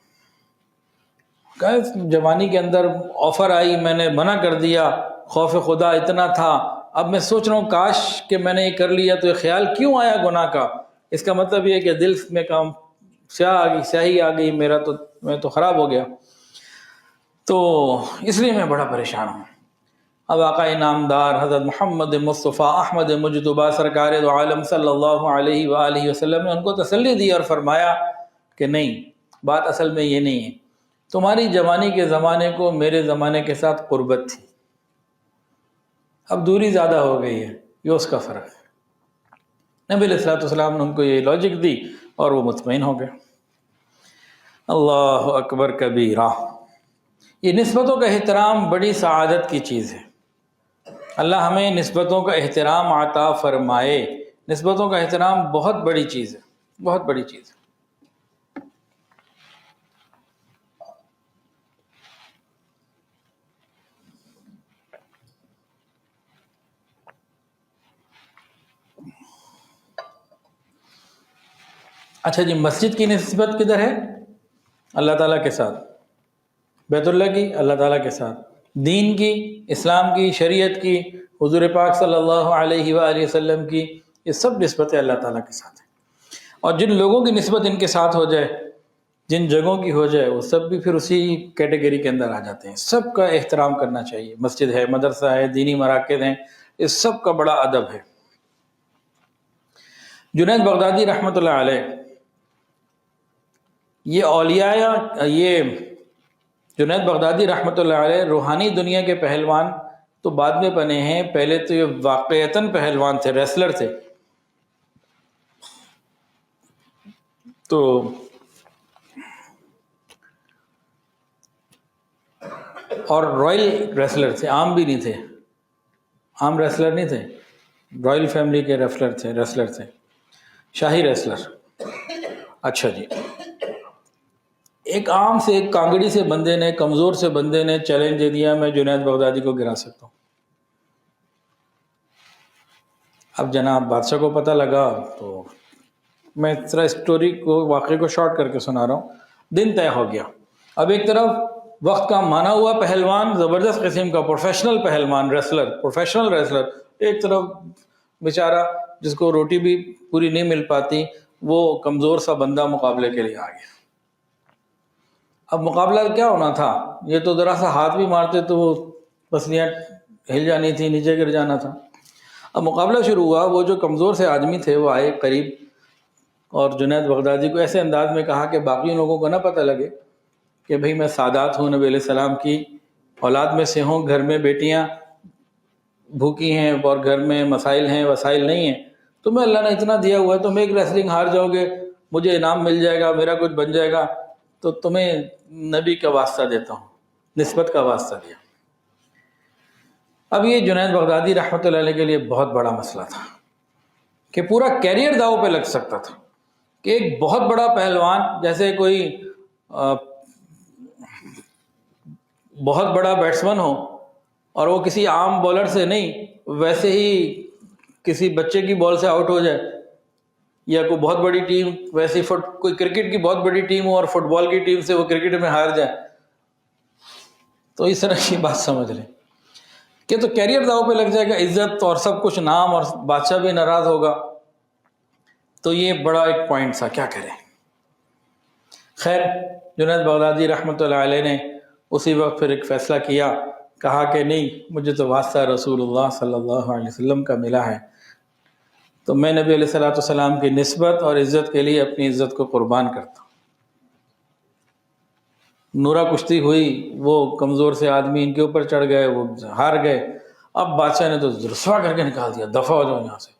کہا جوانی کے اندر آفر آئی، میں نے منع کر دیا، خوف خدا اتنا تھا، اب میں سوچ رہا ہوں کاش کہ میں نے یہ کر لیا تو یہ خیال کیوں آیا گناہ کا؟ اس کا مطلب یہ کہ دل میں کام سیاہی آ گئی، میں تو خراب ہو گیا، تو اس لیے میں بڑا پریشان ہوں. اب آقا نامدار حضرت محمد مصطفیٰ احمد مجتبیٰ سرکار دو عالم صلی اللہ علیہ وآلہ وسلم نے ان کو تسلی دی اور فرمایا کہ نہیں، بات اصل میں یہ نہیں ہے، تمہاری جوانی کے زمانے کو میرے زمانے کے ساتھ قربت تھی، اب دوری زیادہ ہو گئی ہے، یہ اس کا فرق ہے. نبی علیہ الصلوۃ والسلام نے ان کو یہ لاجک دی اور وہ مطمئن ہو گئے. اللہ اکبر کبیرہ. یہ نسبتوں کا احترام بڑی سعادت کی چیز ہے. اللہ ہمیں نسبتوں کا احترام عطا فرمائے. نسبتوں کا احترام بہت بڑی چیز ہے، بہت بڑی چیز ہے. اچھا جی، مسجد کی نسبت کدھر ہے؟ اللہ تعالیٰ کے ساتھ. بیت اللہ کی اللہ تعالیٰ کے ساتھ. دین کی، اسلام کی، شریعت کی، حضور پاک صلی اللہ علیہ وآلہ وسلم کی، یہ سب نسبتیں اللہ تعالیٰ کے ساتھ ہیں. اور جن لوگوں کی نسبت ان کے ساتھ ہو جائے، جن جگہوں کی ہو جائے، وہ سب بھی پھر اسی کیٹیگری کے اندر آ جاتے ہیں. سب کا احترام کرنا چاہیے. مسجد ہے، مدرسہ ہے، دینی مراکز ہیں، اس سب کا بڑا ادب ہے. جنید بغدادی رحمۃ اللہ علیہ، یہ اولیاء، یہ جنید بغدادی رحمۃ اللہ علیہ روحانی دنیا کے پہلوان تو بعد میں بنے ہیں. پہلے تو یہ واقعتاً پہلوان تھے، ریسلر تھے. تو اور رائل ریسلر تھے، عام بھی نہیں تھے، عام ریسلر نہیں تھے، رائل فیملی کے ریسلر تھے، شاہی ریسلر. اچھا جی، ایک عام سے، ایک کانگڑی سے بندے نے، کمزور سے بندے نے چیلنج دے دیا میں جنید بغدادی کو گرا سکتا ہوں. اب جناب بادشاہ کو پتہ لگا، تو میں اس طرح اسٹوری کو، واقعے کو شارٹ کر کے سنا رہا ہوں. دن طے ہو گیا. اب ایک طرف وقت کا مانا ہوا پہلوان، زبردست قسم کا پروفیشنل پہلوان، پروفیشنل ریسلر، ایک طرف بیچارہ جس کو روٹی بھی پوری نہیں مل پاتی، وہ کمزور سا بندہ مقابلے کے لیے آ گیا. اب مقابلہ کیا ہونا تھا؟ یہ تو ذرا سا ہاتھ بھی مارتے تو وہ پسلیاں ہل جانی تھی، نیچے گر جانا تھا. اب مقابلہ شروع ہوا. وہ جو کمزور سے آدمی تھے وہ آئے قریب اور جنید بغدادی کو ایسے انداز میں کہا کہ باقی لوگوں کو نہ پتہ لگے کہ بھئی میں سادات ہوں، نبی علیہ السلام کی اولاد میں سے ہوں، گھر میں بیٹیاں بھوکی ہیں اور گھر میں مسائل ہیں، وسائل نہیں ہیں. تمہیں اللہ نے اتنا دیا ہوا ہے، تم ایک ریسلنگ ہار جاؤ گے، مجھے انعام مل جائے گا، میرا کچھ بن جائے گا، تو تمہیں نبی کا واسطہ دیتا ہوں، نسبت کا واسطہ دیا. اب یہ جنید بغدادی رحمۃ اللہ علیہ کے لیے بہت بڑا مسئلہ تھا کہ پورا کیریئر داؤ پہ لگ سکتا تھا کہ ایک بہت بڑا پہلوان، جیسے کوئی بہت بڑا بیٹسمن ہو اور وہ کسی عام بولر سے نہیں، ویسے ہی کسی بچے کی بال سے آؤٹ ہو جائے، یا کوئی بہت بڑی ٹیم، ویسے کوئی کرکٹ کی بہت بڑی ٹیم ہو اور فٹ بال کی ٹیم سے وہ کرکٹ میں ہار جائے. تو اس طرح کی بات سمجھ لیں کہ تو کیریئر داؤ پہ لگ جائے گا، عزت اور سب کچھ، نام، اور بادشاہ بھی ناراض ہوگا. تو یہ بڑا ایک پوائنٹ تھا، کیا کریں. خیر، جنید بغدادی رحمۃ اللہ علیہ نے اسی وقت پھر ایک فیصلہ کیا، کہا کہ نہیں، مجھے تو واسطہ رسول اللہ صلی اللہ علیہ وسلم کا ملا ہے، تو میں نبی علیہ الصلوۃ والسلام کی نسبت اور عزت کے لیے اپنی عزت کو قربان کرتا ہوں. نورا کشتی ہوئی، وہ کمزور سے آدمی ان کے اوپر چڑھ گئے، وہ ہار گئے. اب بادشاہ نے تو رسوا کر کے نکال دیا، دفع ہو جاؤ یہاں سے.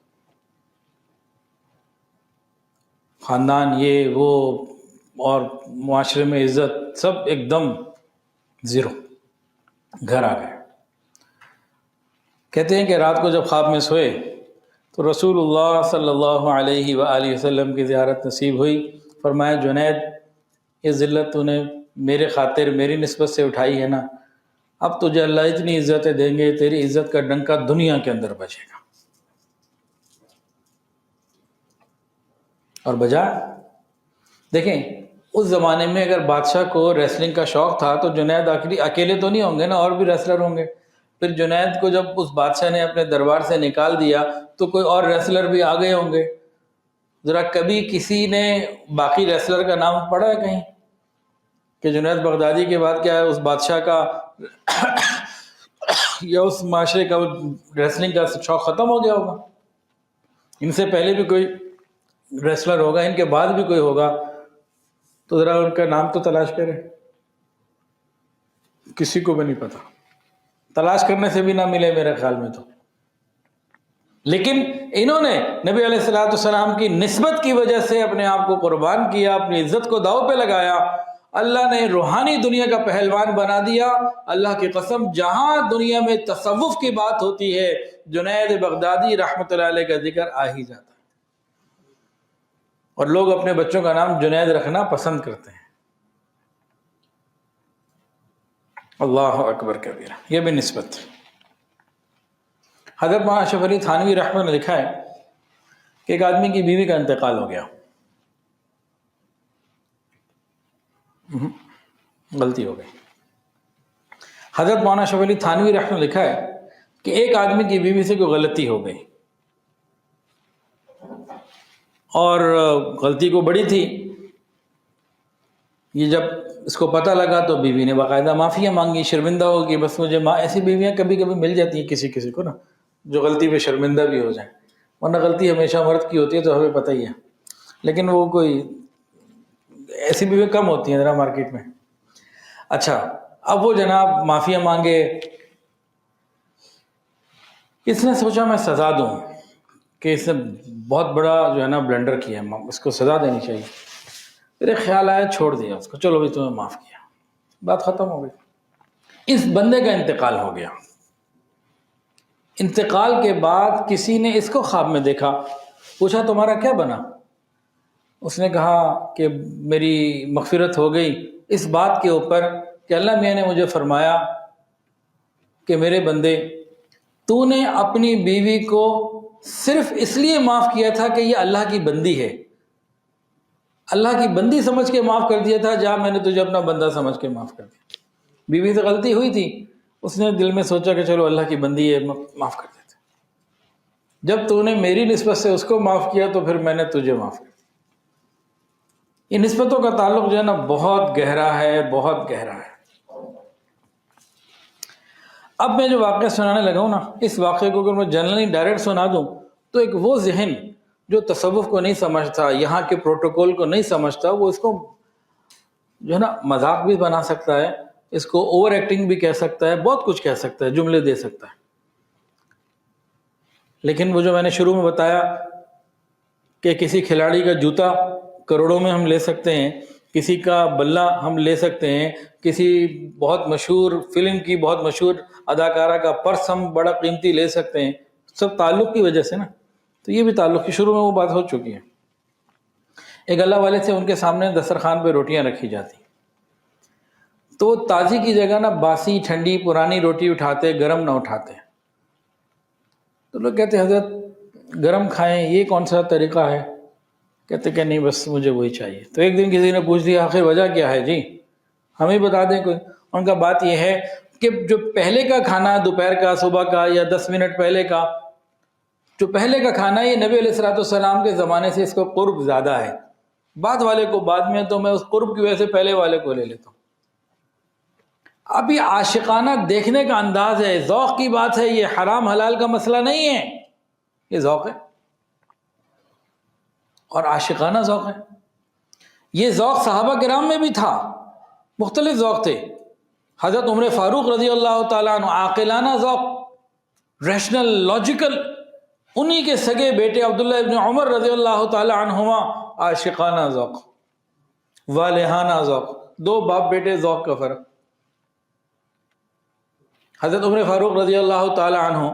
خاندان، یہ وہ، اور معاشرے میں عزت سب ایک دم زیرو، گھر آ گئے. کہتے ہیں کہ رات کو جب خواب میں سوئے تو رسول اللہ صلی اللہ علیہ وآلہ وسلم کی زیارت نصیب ہوئی. فرمایا جنید، یہ ذلت تو نے میرے خاطر، میری نسبت سے اٹھائی ہے نا، اب تجھے اللہ اتنی عزتیں دیں گے تیری عزت کا ڈنکا دنیا کے اندر بجے گا. اور بجا. دیکھیں اس زمانے میں اگر بادشاہ کو ریسلنگ کا شوق تھا تو جنید اکیلے تو نہیں ہوں گے نا، اور بھی ریسلر ہوں گے. پھر جنید کو جب اس بادشاہ نے اپنے دربار سے نکال دیا تو کوئی اور ریسلر بھی آ گئے ہوں گے. ذرا کبھی کسی نے باقی ریسلر کا نام پڑھا ہے کہیں کہ جنید بغدادی کے بعد کیا ہے اس بادشاہ کا یا اس معاشرے کا ریسلنگ کا شوق ختم ہو گیا ہوگا؟ ان سے پہلے بھی کوئی ریسلر ہوگا، ان کے بعد بھی کوئی ہوگا، تو ذرا ان کا نام تو تلاش کریں. کسی کو بھی نہیں پتا، تلاش کرنے سے بھی نہ ملے میرے خیال میں تو. لیکن انہوں نے نبی علیہ الصلوۃ والسلام کی نسبت کی وجہ سے اپنے آپ کو قربان کیا، اپنی عزت کو داؤ پہ لگایا. اللہ نے روحانی دنیا کا پہلوان بنا دیا. اللہ کی قسم جہاں دنیا میں تصوف کی بات ہوتی ہے جنید بغدادی رحمۃ اللہ علیہ کا ذکر آ ہی جاتا ہے، اور لوگ اپنے بچوں کا نام جنید رکھنا پسند کرتے ہیں. اللہ اکبر کبیرہ. یہ بھی نسبت. حضرت مولانا اشرف علی تھانوی رحمۃ اللہ نے لکھا ہے کہ ایک آدمی کی بیوی کا انتقال ہو گیا. غلطی ہو گئی. حضرت مولانا اشرف علی تھانوی رحمۃ اللہ نے لکھا ہے کہ ایک آدمی کی بیوی سے کوئی غلطی ہو گئی، اور غلطی کو بڑی تھی. یہ جب اس کو پتہ لگا تو بیوی نے باقاعدہ معافیاں مانگی، شرمندہ ہو کہ بس مجھے ایسی بیویاں کبھی کبھی مل جاتی ہیں کسی کسی کو نا، جو غلطی پہ شرمندہ بھی ہو جائیں، ورنہ غلطی ہمیشہ مرد کی ہوتی ہے تو ہمیں پتہ ہی ہے. لیکن وہ کوئی ایسی بیویاں کم ہوتی ہیں ذرا مارکیٹ میں. اچھا اب وہ جناب معافیاں مانگے. اس نے سوچا میں سزا دوں کہ اس نے بہت بڑا جو ہے نا بلنڈر کیا ہے، اس کو سزا دینی چاہیے. پھر ایک خیال آیا، چھوڑ دیا اس کو، چلو بھی تمہیں معاف کیا، بات ختم ہو گئی. اس بندے کا انتقال ہو گیا. انتقال کے بعد کسی نے اس کو خواب میں دیکھا، پوچھا تمہارا کیا بنا؟ اس نے کہا کہ میری مغفرت ہو گئی اس بات کے اوپر کہ اللہ میاں نے مجھے فرمایا کہ میرے بندے تو نے اپنی بیوی کو صرف اس لیے معاف کیا تھا کہ یہ اللہ کی بندی ہے، اللہ کی بندی سمجھ کے معاف کر دیا تھا، جا میں نے تجھے اپنا بندہ سمجھ کے معاف کر دیا. بیوی سے غلطی ہوئی تھی، اس نے دل میں سوچا کہ چلو اللہ کی بندی ہے معاف کر دیتے. جب تو نے میری نسبت سے اس کو معاف کیا تو پھر میں نے تجھے معاف کر دیا. یہ نسبتوں کا تعلق جو ہے نا بہت گہرا ہے، بہت گہرا ہے. اب میں جو واقعہ سنانے لگا ہوں نا، اس واقعے کو اگر میں جنرلی ڈائریکٹ سنا دوں تو ایک وہ ذہن جو تصوف کو نہیں سمجھتا، یہاں کے پروٹوکول کو نہیں سمجھتا، وہ اس کو جو ہے نا مذاق بھی بنا سکتا ہے، اس کو اوور ایکٹنگ بھی کہہ سکتا ہے، بہت کچھ کہہ سکتا ہے، جملے دے سکتا ہے. لیکن وہ جو میں نے شروع میں بتایا کہ کسی کھلاڑی کا جوتا کروڑوں میں ہم لے سکتے ہیں، کسی کا بلہ ہم لے سکتے ہیں، کسی بہت مشہور فلم کی بہت مشہور اداکارہ کا پرس ہم بڑا قیمتی لے سکتے ہیں، سب تعلق کی وجہ سے نا. تو یہ بھی تعلق کی شروع میں وہ بات ہو چکی ہے. ایک اللہ والے سے ان کے سامنے دسترخوان پہ روٹیاں رکھی جاتی، تو تازی کی جگہ نا باسی ٹھنڈی پرانی روٹی اٹھاتے، گرم نہ اٹھاتے. تو لوگ کہتے حضرت گرم کھائیں، یہ کون سا طریقہ ہے؟ کہتے کہ نہیں بس مجھے وہی چاہیے. تو ایک دن کسی نے پوچھ دیا آخر وجہ کیا ہے جی، ہمیں بتا دیں کوئی. ان کا بات یہ ہے کہ جو پہلے کا کھانا دوپہر کا، صبح کا یا 10 منٹ پہلے کا، جو پہلے کا کھانا ہے یہ نبی علیہ الصلوۃ والسلام کے زمانے سے اس کو قرب زیادہ ہے، بعد والے کو بعد میں، تو میں اس قرب کی وجہ سے پہلے والے کو لے لیتا ہوں. اب یہ عاشقانہ دیکھنے کا انداز ہے، ذوق کی بات ہے، یہ حرام حلال کا مسئلہ نہیں ہے، یہ ذوق ہے اور عاشقانہ ذوق ہے. یہ ذوق صحابہ کرام میں بھی تھا، مختلف ذوق تھے. حضرت عمر فاروق رضی اللہ تعالیٰ عنہ عاقلانہ ذوق، ریشنل لاجیکل. انہی کے سگے بیٹے عبداللہ ابن عمر رضی اللہ تعالیٰ عنہما عاشقانہ ذوق، والہانہ ذوق. دو باپ بیٹے ذوق کا فرق. حضرت عمر فاروق رضی اللہ تعالیٰ عنہ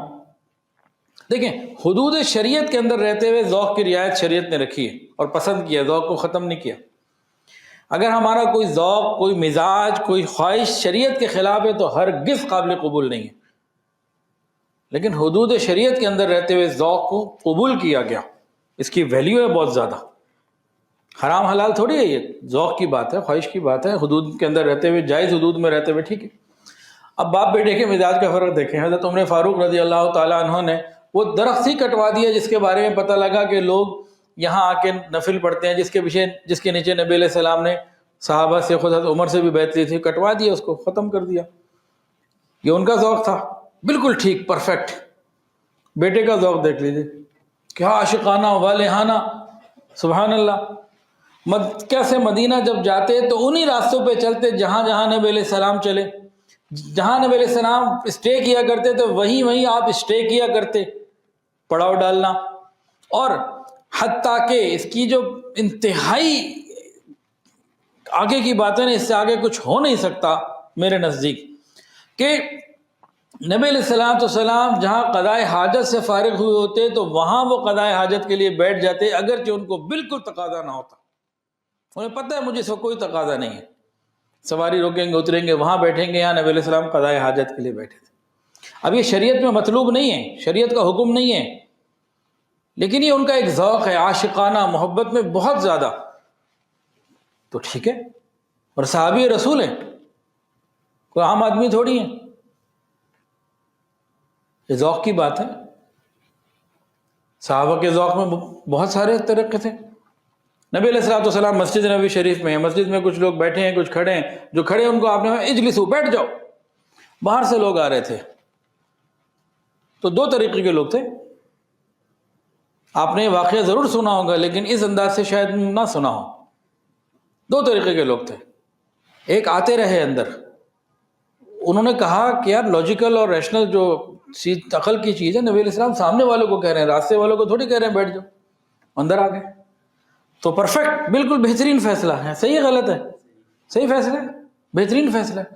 دیکھیں حدود شریعت کے اندر رہتے ہوئے ذوق کی رعایت شریعت نے رکھی ہے اور پسند کیا، ذوق کو ختم نہیں کیا. اگر ہمارا کوئی ذوق، کوئی مزاج، کوئی خواہش شریعت کے خلاف ہے تو ہرگز قابل قبول نہیں ہے، لیکن حدود شریعت کے اندر رہتے ہوئے ذوق کو قبول کیا گیا، اس کی ویلیو ہے بہت زیادہ۔ حرام حلال تھوڑی ہے، یہ ذوق کی بات ہے، خواہش کی بات ہے، حدود کے اندر رہتے ہوئے، جائز حدود میں رہتے ہوئے ٹھیک ہے۔ اب باپ بیٹے کے مزاج کا فرق دیکھیں، حضرت عمر فاروق رضی اللہ تعالیٰ عنہ نے وہ درخت ہی کٹوا دیا جس کے بارے میں پتہ لگا کہ لوگ یہاں آ کے نفل پڑھتے ہیں، جس کے نیچے نبی علیہ السلام نے صحابہ سے، خود حضرت عمر سے بھی بیعت لی تھی، کٹوا دیا، اس کو ختم کر دیا۔ یہ ان کا ذوق تھا، بالکل ٹھیک، پرفیکٹ۔ بیٹے کا ذوق دیکھ لیجیے، کیا عاشقانہ والہانہ، سبحان اللہ۔ کیسے مدینہ جب جاتے تو انہی راستوں پہ چلتے جہاں جہاں نبی علیہ السلام چلے، جہاں نبی علیہ السلام اسٹے کیا کرتے تو وہیں آپ اسٹے کیا کرتے، پڑاؤ ڈالنا۔ اور حتیٰ کہ اس کی جو انتہائی آگے کی باتیں نا، اس سے آگے کچھ ہو نہیں سکتا میرے نزدیک، کہ نبی علیہ السلام جہاں قضائے حاجت سے فارغ ہوئے ہوتے تو وہاں وہ قضائے حاجت کے لیے بیٹھ جاتے، اگرچہ ان کو بالکل تقاضا نہ ہوتا، انہیں پتہ ہے مجھے اس کو کوئی تقاضا نہیں ہے، سواری روکیں گے، اتریں گے، وہاں بیٹھیں گے، یہاں نبی علیہ السلام قضائے حاجت کے لیے بیٹھے تھے۔ اب یہ شریعت میں مطلوب نہیں ہے، شریعت کا حکم نہیں ہے، لیکن یہ ان کا ایک ذوق ہے، عاشقانہ محبت میں بہت زیادہ، تو ٹھیک ہے۔ اور صحابی رسول ہیں، کوئی عام آدمی تھوڑی ہیں، یہ ذوق کی بات ہے۔ صحابہ کے ذوق میں بہت سارے طریقے تھے۔ نبی علیہ السلام مسجد نبی شریف میں ہیں، مسجد میں کچھ لوگ بیٹھے ہیں، کچھ کھڑے ہیں، جو کھڑے ہیں ان کو آپ نے اجلسو، بیٹھ جاؤ۔ باہر سے لوگ آ رہے تھے، تو دو طریقے کے لوگ تھے، آپ نے یہ واقعہ ضرور سنا ہوگا لیکن اس انداز سے شاید نہ سنا ہو۔ دو طریقے کے لوگ تھے، ایک آتے رہے اندر، انہوں نے کہا کہ یار لاجیکل اور ریشنل جو عقل کی چیز ہے، نبی علیہ السلام سامنے والوں کو کہہ رہے ہیں، راستے والوں کو تھوڑی کہہ رہے ہیں بیٹھ جاؤ، اندر آ گئے تو پرفیکٹ، بالکل بہترین فیصلہ ہے، صحیح غلط ہے؟ صحیح فیصلہ ہے، بہترین فیصلہ ہے۔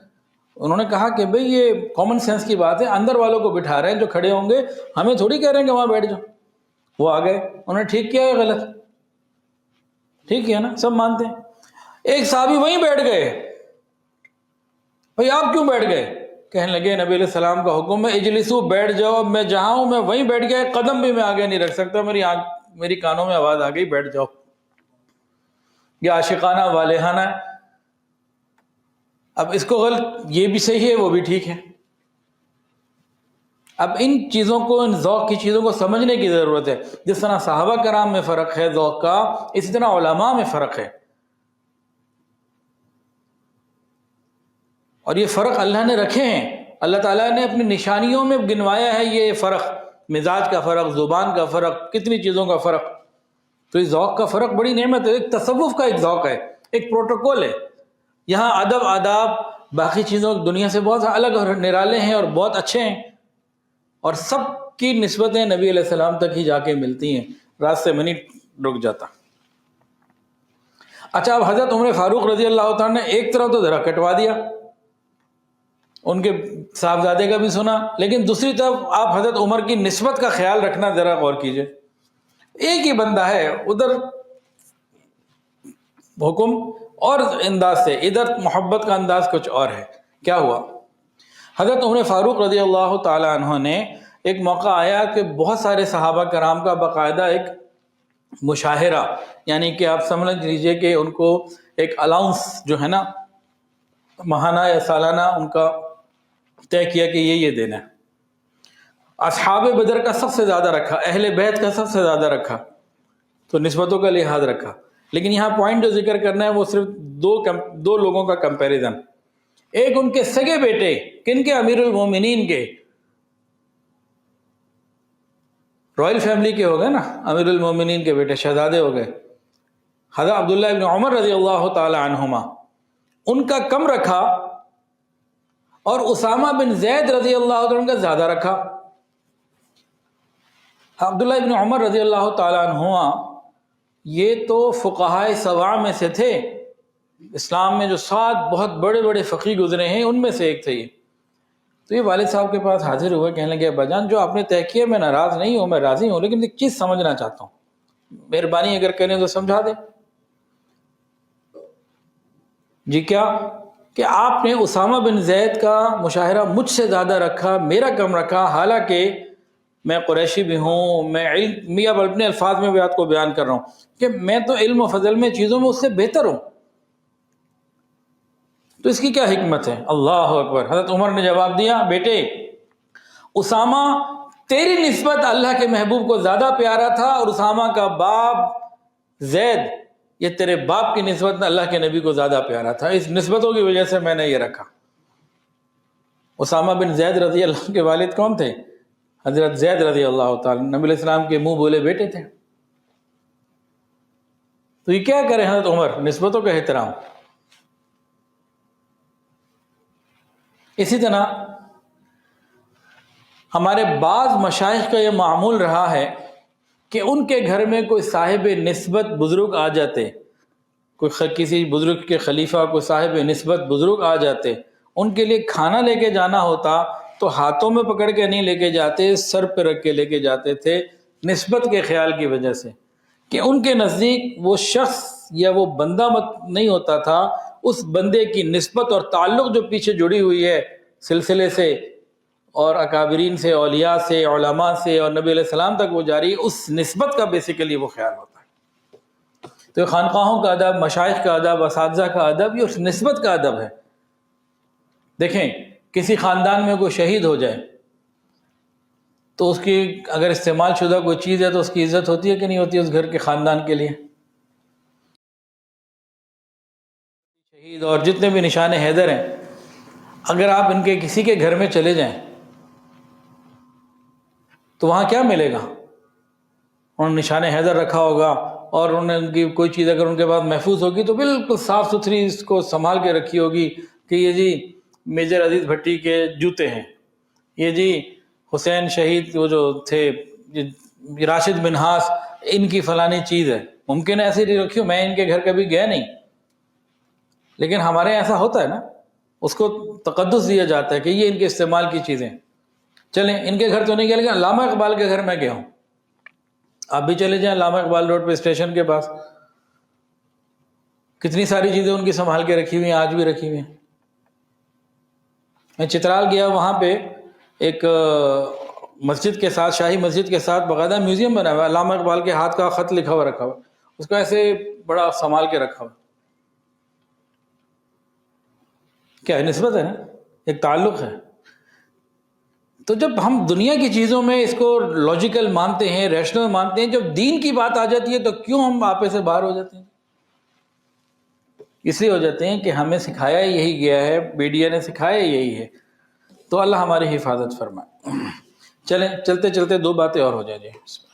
انہوں نے کہا کہ بھئی یہ کامن سینس کی بات ہے، اندر والوں کو بٹھا رہے ہیں جو کھڑے ہوں گے، ہمیں تھوڑی کہہ رہے ہیں کہ وہاں بیٹھ جاؤ۔ وہ آ گئے، انہوں نے ٹھیک کیا ہے غلط؟ ٹھیک کیا نا، سب مانتے ہیں۔ ایک صحابی وہیں بیٹھ گئے، بھئی آپ کیوں بیٹھ گئے؟ کہنے لگے نبی علیہ السلام کا حکم ہے اجلسو، بیٹھ جاؤ، اب میں جہاں ہوں میں وہیں بیٹھ گیا، قدم بھی میں آگے نہیں رکھ سکتا، میری کانوں میں آواز آ گئی بیٹھ جاؤ۔ یہ عاشقانہ والہانہ ہے۔ اب اس کو غلط، یہ بھی صحیح ہے وہ بھی ٹھیک ہے۔ اب ان چیزوں کو، ان ذوق کی چیزوں کو سمجھنے کی ضرورت ہے۔ جس طرح صحابہ کرام میں فرق ہے ذوق کا، اسی طرح علماء میں فرق ہے، اور یہ فرق اللہ نے رکھے ہیں، اللہ تعالیٰ نے اپنی نشانیوں میں گنوایا ہے یہ فرق، مزاج کا فرق، زبان کا فرق، کتنی چیزوں کا فرق۔ تو اس ذوق کا فرق بڑی نعمت ہے، ایک تصوف کا ایک ذوق ہے، ایک پروٹوکول ہے۔ یہاں ادب، آداب باقی چیزوں دنیا سے بہت الگ اور نرالے ہیں اور بہت اچھے ہیں، اور سب کی نسبتیں نبی علیہ السلام تک ہی جا کے ملتی ہیں، راستے میں نہیں رک جاتا۔ اچھا، اب حضرت عمر فاروق رضی اللہ تعالیٰ نے ایک طرف تو ذرا کٹوا دیا، ان کے صاحبزادے کا بھی سنا، لیکن دوسری طرف آپ حضرت عمر کی نسبت کا خیال رکھنا، ذرا غور کیجئے۔ ایک ہی بندہ ہے، ادھر حکم اور انداز سے، ادھر محبت کا انداز کچھ اور ہے۔ کیا ہوا؟ حضرت عمر فاروق رضی اللہ تعالی عنہ نے ایک موقع آیا کہ بہت سارے صحابہ کرام کا باقاعدہ ایک مشاہرہ، یعنی کہ آپ سمجھ لیجئے کہ ان کو ایک الاؤنس جو ہے نا، ماہانہ یا سالانہ، ان کا طے کیا کہ یہ دینا ہے۔ اصحاب بدر کا سب سے زیادہ رکھا، اہل بیت کا سب سے زیادہ رکھا، تو نسبتوں کا لحاظ رکھا۔ لیکن یہاں پوائنٹ جو ذکر کرنا ہے وہ صرف دو لوگوں کا کمپیریزن۔ ایک ان کے سگے بیٹے، کن کے؟ امیر المومنین کے، رائل فیملی کے ہو گئے نا، امیر المومنین کے بیٹے، شہزادے ہو گئے، حضرت عبداللہ ابن عمر رضی اللہ تعالی عنہما، ان کا کم رکھا، اور اسامہ بن زید رضی اللہ عنہ کا زیادہ رکھا۔ عبداللہ ابن عمر رضی اللہ تعالی عنہما یہ تو فقہائے سبع میں سے تھے، اسلام میں جو 7 بہت بڑے بڑے فقیہ گزرے ہیں ان میں سے ایک تھے یہ۔ تو یہ والد صاحب کے پاس حاضر ہوئے، کہنے لگے ابا جان جو آپ نے طے کیا میں ناراض نہیں ہوں، میں راضی ہوں، لیکن ایک چیز سمجھنا چاہتا ہوں، مہربانی اگر کریں تو سمجھا دیں۔ جی کیا کہ آپ نے اسامہ بن زید کا مشاہرہ مجھ سے زیادہ رکھا، میرا کم رکھا، حالانکہ میں قریشی بھی ہوں، میں اب اپنے الفاظ میں بھی آپ کو بیان کر رہا ہوں کہ میں تو علم و فضل میں چیزوں میں اس سے بہتر ہوں، تو اس کی کیا حکمت ہے؟ اللہ اکبر۔ حضرت عمر نے جواب دیا، بیٹے اسامہ تیری نسبت اللہ کے محبوب کو زیادہ پیارا تھا، اور اسامہ کا باپ زید یہ تیرے باپ کی نسبت میں اللہ کے نبی کو زیادہ پیارا تھا، اس نسبتوں کی وجہ سے میں نے یہ رکھا۔ اسامہ بن زید رضی اللہ کے والد کون تھے؟ حضرت زید رضی اللہ تعالی، نبی علیہ السلام کے منہ بولے بیٹے تھے۔ تو یہ کیا کرے حضرت عمر؟ نسبتوں کا احترام۔ اسی طرح ہمارے بعض مشائخ کا یہ معمول رہا ہے کہ ان کے گھر میں کوئی صاحب نسبت بزرگ آ جاتے، کوئی کسی بزرگ کے خلیفہ، کوئی صاحب نسبت بزرگ آ جاتے، ان کے لیے کھانا لے کے جانا ہوتا تو ہاتھوں میں پکڑ کے نہیں لے کے جاتے، سر پہ رکھ کے لے کے جاتے تھے، نسبت کے خیال کی وجہ سے کہ ان کے نزدیک وہ شخص یا وہ بندہ نہیں ہوتا تھا، اس بندے کی نسبت اور تعلق جو پیچھے جڑی ہوئی ہے سلسلے سے اور اکابرین سے، اولیاء سے، علماء سے، اور نبی علیہ السلام تک وہ جاری، اس نسبت کا بیسیکلی وہ خیال ہوتا ہے۔ تو خانقاہوں کا ادب، مشائخ کا ادب، اساتذہ کا ادب، یہ اس نسبت کا ادب ہے۔ دیکھیں کسی خاندان میں کوئی شہید ہو جائے تو اس کی اگر استعمال شدہ کوئی چیز ہے تو اس کی عزت ہوتی ہے کہ نہیں ہوتی اس گھر کے خاندان کے لیے؟ شہید اور جتنے بھی نشان حیدر ہیں، اگر آپ ان کے کسی کے گھر میں چلے جائیں تو وہاں کیا ملے گا؟ انہوں نے نشان حیدر رکھا ہوگا، اور انہوں نے ان کی کوئی چیز اگر ان کے پاس محفوظ ہوگی تو بالکل صاف ستھری اس کو سنبھال کے رکھی ہوگی کہ یہ جی میجر عزیز بھٹی کے جوتے ہیں، یہ جی حسین شہید وہ جو تھے راشد منہاس ان کی فلانی چیز ہے۔ ممکن ہے ایسی رکھی ہو، میں ان کے گھر کبھی گیا نہیں، لیکن ہمارے ایسا ہوتا ہے نا، اس کو تقدس دیا جاتا ہے کہ یہ ان کے استعمال کی چیزیں۔ چلیں ان کے گھر تو نہیں گیا، لیکن علامہ اقبال کے گھر میں گیا ہوں، آپ بھی چلے جائیں علامہ اقبال روڈ پہ اسٹیشن کے پاس، کتنی ساری چیزیں ان کی سنبھال کے رکھی ہوئی ہیں، آج بھی رکھی ہوئی ہیں۔ میں چترال گیا، وہاں پہ ایک مسجد کے ساتھ، شاہی مسجد کے ساتھ باقاعدہ میوزیم بنا ہوا ہے، علامہ اقبال کے ہاتھ کا خط لکھا ہوا رکھا ہوا، اس کو ایسے بڑا سنبھال کے رکھا ہوا۔ کیا ہے؟ نسبت ہے نا، ایک تعلق ہے۔ تو جب ہم دنیا کی چیزوں میں اس کو لاجیکل مانتے ہیں، ریشنل مانتے ہیں، جب دین کی بات آ جاتی ہے تو کیوں ہم آپے سے باہر ہو جاتے ہیں؟ اس لیے ہو جاتے ہیں کہ ہمیں سکھایا یہی گیا ہے، میڈیا نے سکھایا یہی ہے۔ تو اللہ ہماری حفاظت فرمائے۔ چلیں چلتے چلتے دو باتیں اور ہو جائیں جی۔ بسم اللہ۔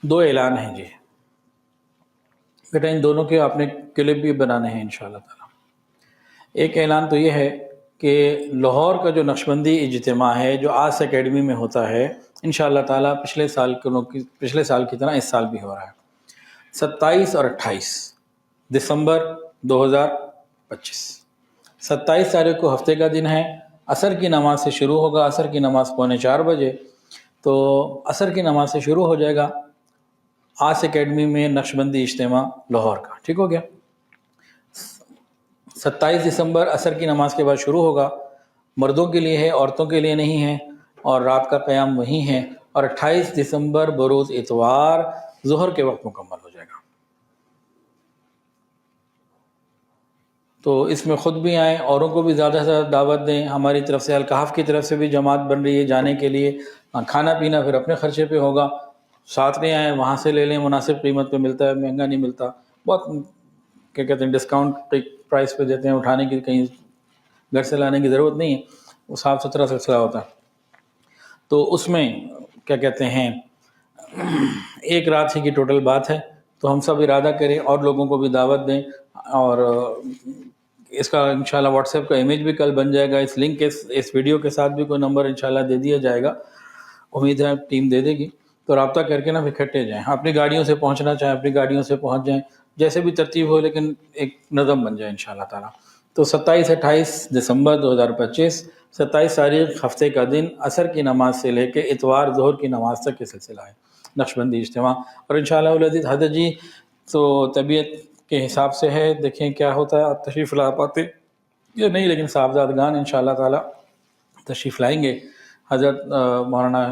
دو اعلان ہیں جی بیٹا، ان دونوں کے آپ نے کلپ بھی بنانے ہیں انشاءاللہ تعالی۔ ایک اعلان تو یہ ہے کہ لاہور کا جو نقشبندی اجتماع ہے جو آس اکیڈمی میں ہوتا ہے انشاءاللہ تعالی، پچھلے سال کی طرح اس سال بھی ہو رہا ہے، 27 اور 28 دسمبر 2025۔ 27 تاریخ کو ہفتے کا دن ہے، عصر کی نماز سے شروع ہوگا، عصر کی نماز 3:45 بجے، تو عصر کی نماز سے شروع ہو جائے گا آس اکیڈمی میں نقشبندی اجتماع لاہور کا، ٹھیک ہو گیا۔ 27 دسمبر عصر کی نماز کے بعد شروع ہوگا، مردوں کے لیے ہے، عورتوں کے لیے نہیں ہے، اور رات کا قیام وہی ہے، اور 28 دسمبر بروز اتوار ظہر کے وقت مکمل ہو جائے گا۔ تو اس میں خود بھی آئیں، اوروں کو بھی زیادہ سے زیادہ دعوت دیں۔ ہماری طرف سے الکحف کی طرف سے بھی جماعت بن رہی ہے جانے کے لیے، کھانا پینا پھر اپنے خرچے پہ ہوگا، ساتھ میں آئیں، وہاں سے لے لیں، مناسب قیمت پہ ملتا ہے، مہنگا نہیں ملتا، بہت کیا کہتے ہیں ڈسکاؤنٹ پرائس پہ دیتے ہیں، اٹھانے کی کہیں گھر سے لانے کی ضرورت نہیں ہے، وہ صاف ستھرا سلسلہ ہوتا ہے۔ تو اس میں کیا کہتے ہیں ایک رات ہی کی ٹوٹل بات ہے، تو ہم سب ارادہ کریں اور لوگوں کو بھی دعوت دیں، اور اس کا انشاءاللہ واٹس ایپ کا امیج بھی کل بن جائے گا، اس لنک کے اس ویڈیو کے ساتھ بھی کوئی نمبر انشاءاللہ دے دیا جائے گا، امید ہے ٹیم دے دے گی، تو رابطہ کر کے نا پھر اکٹھے جائیں، اپنی گاڑیوں سے پہنچنا چاہیں اپنی گاڑیوں سے پہنچ جائیں، جیسے بھی ترتیب ہو، لیکن ایک نظم بن جائے انشاءاللہ تعالی۔ تو 27-28 دسمبر 2025، 27 تاریخ ہفتے کا دن عصر کی نماز سے لے کے اتوار ظہر کی نماز تک کے سلسلہ ہے نقشبندی اجتماع. اور انشاءاللہ العزیز حضرت جی تو طبیعت کے حساب سے ہے، دیکھیں کیا ہوتا ہے، آپ تشریف لا پاتے یا نہیں، لیکن صاحبزادگان انشاءاللہ تعالی تشریف لائیں گے. حضرت مولانا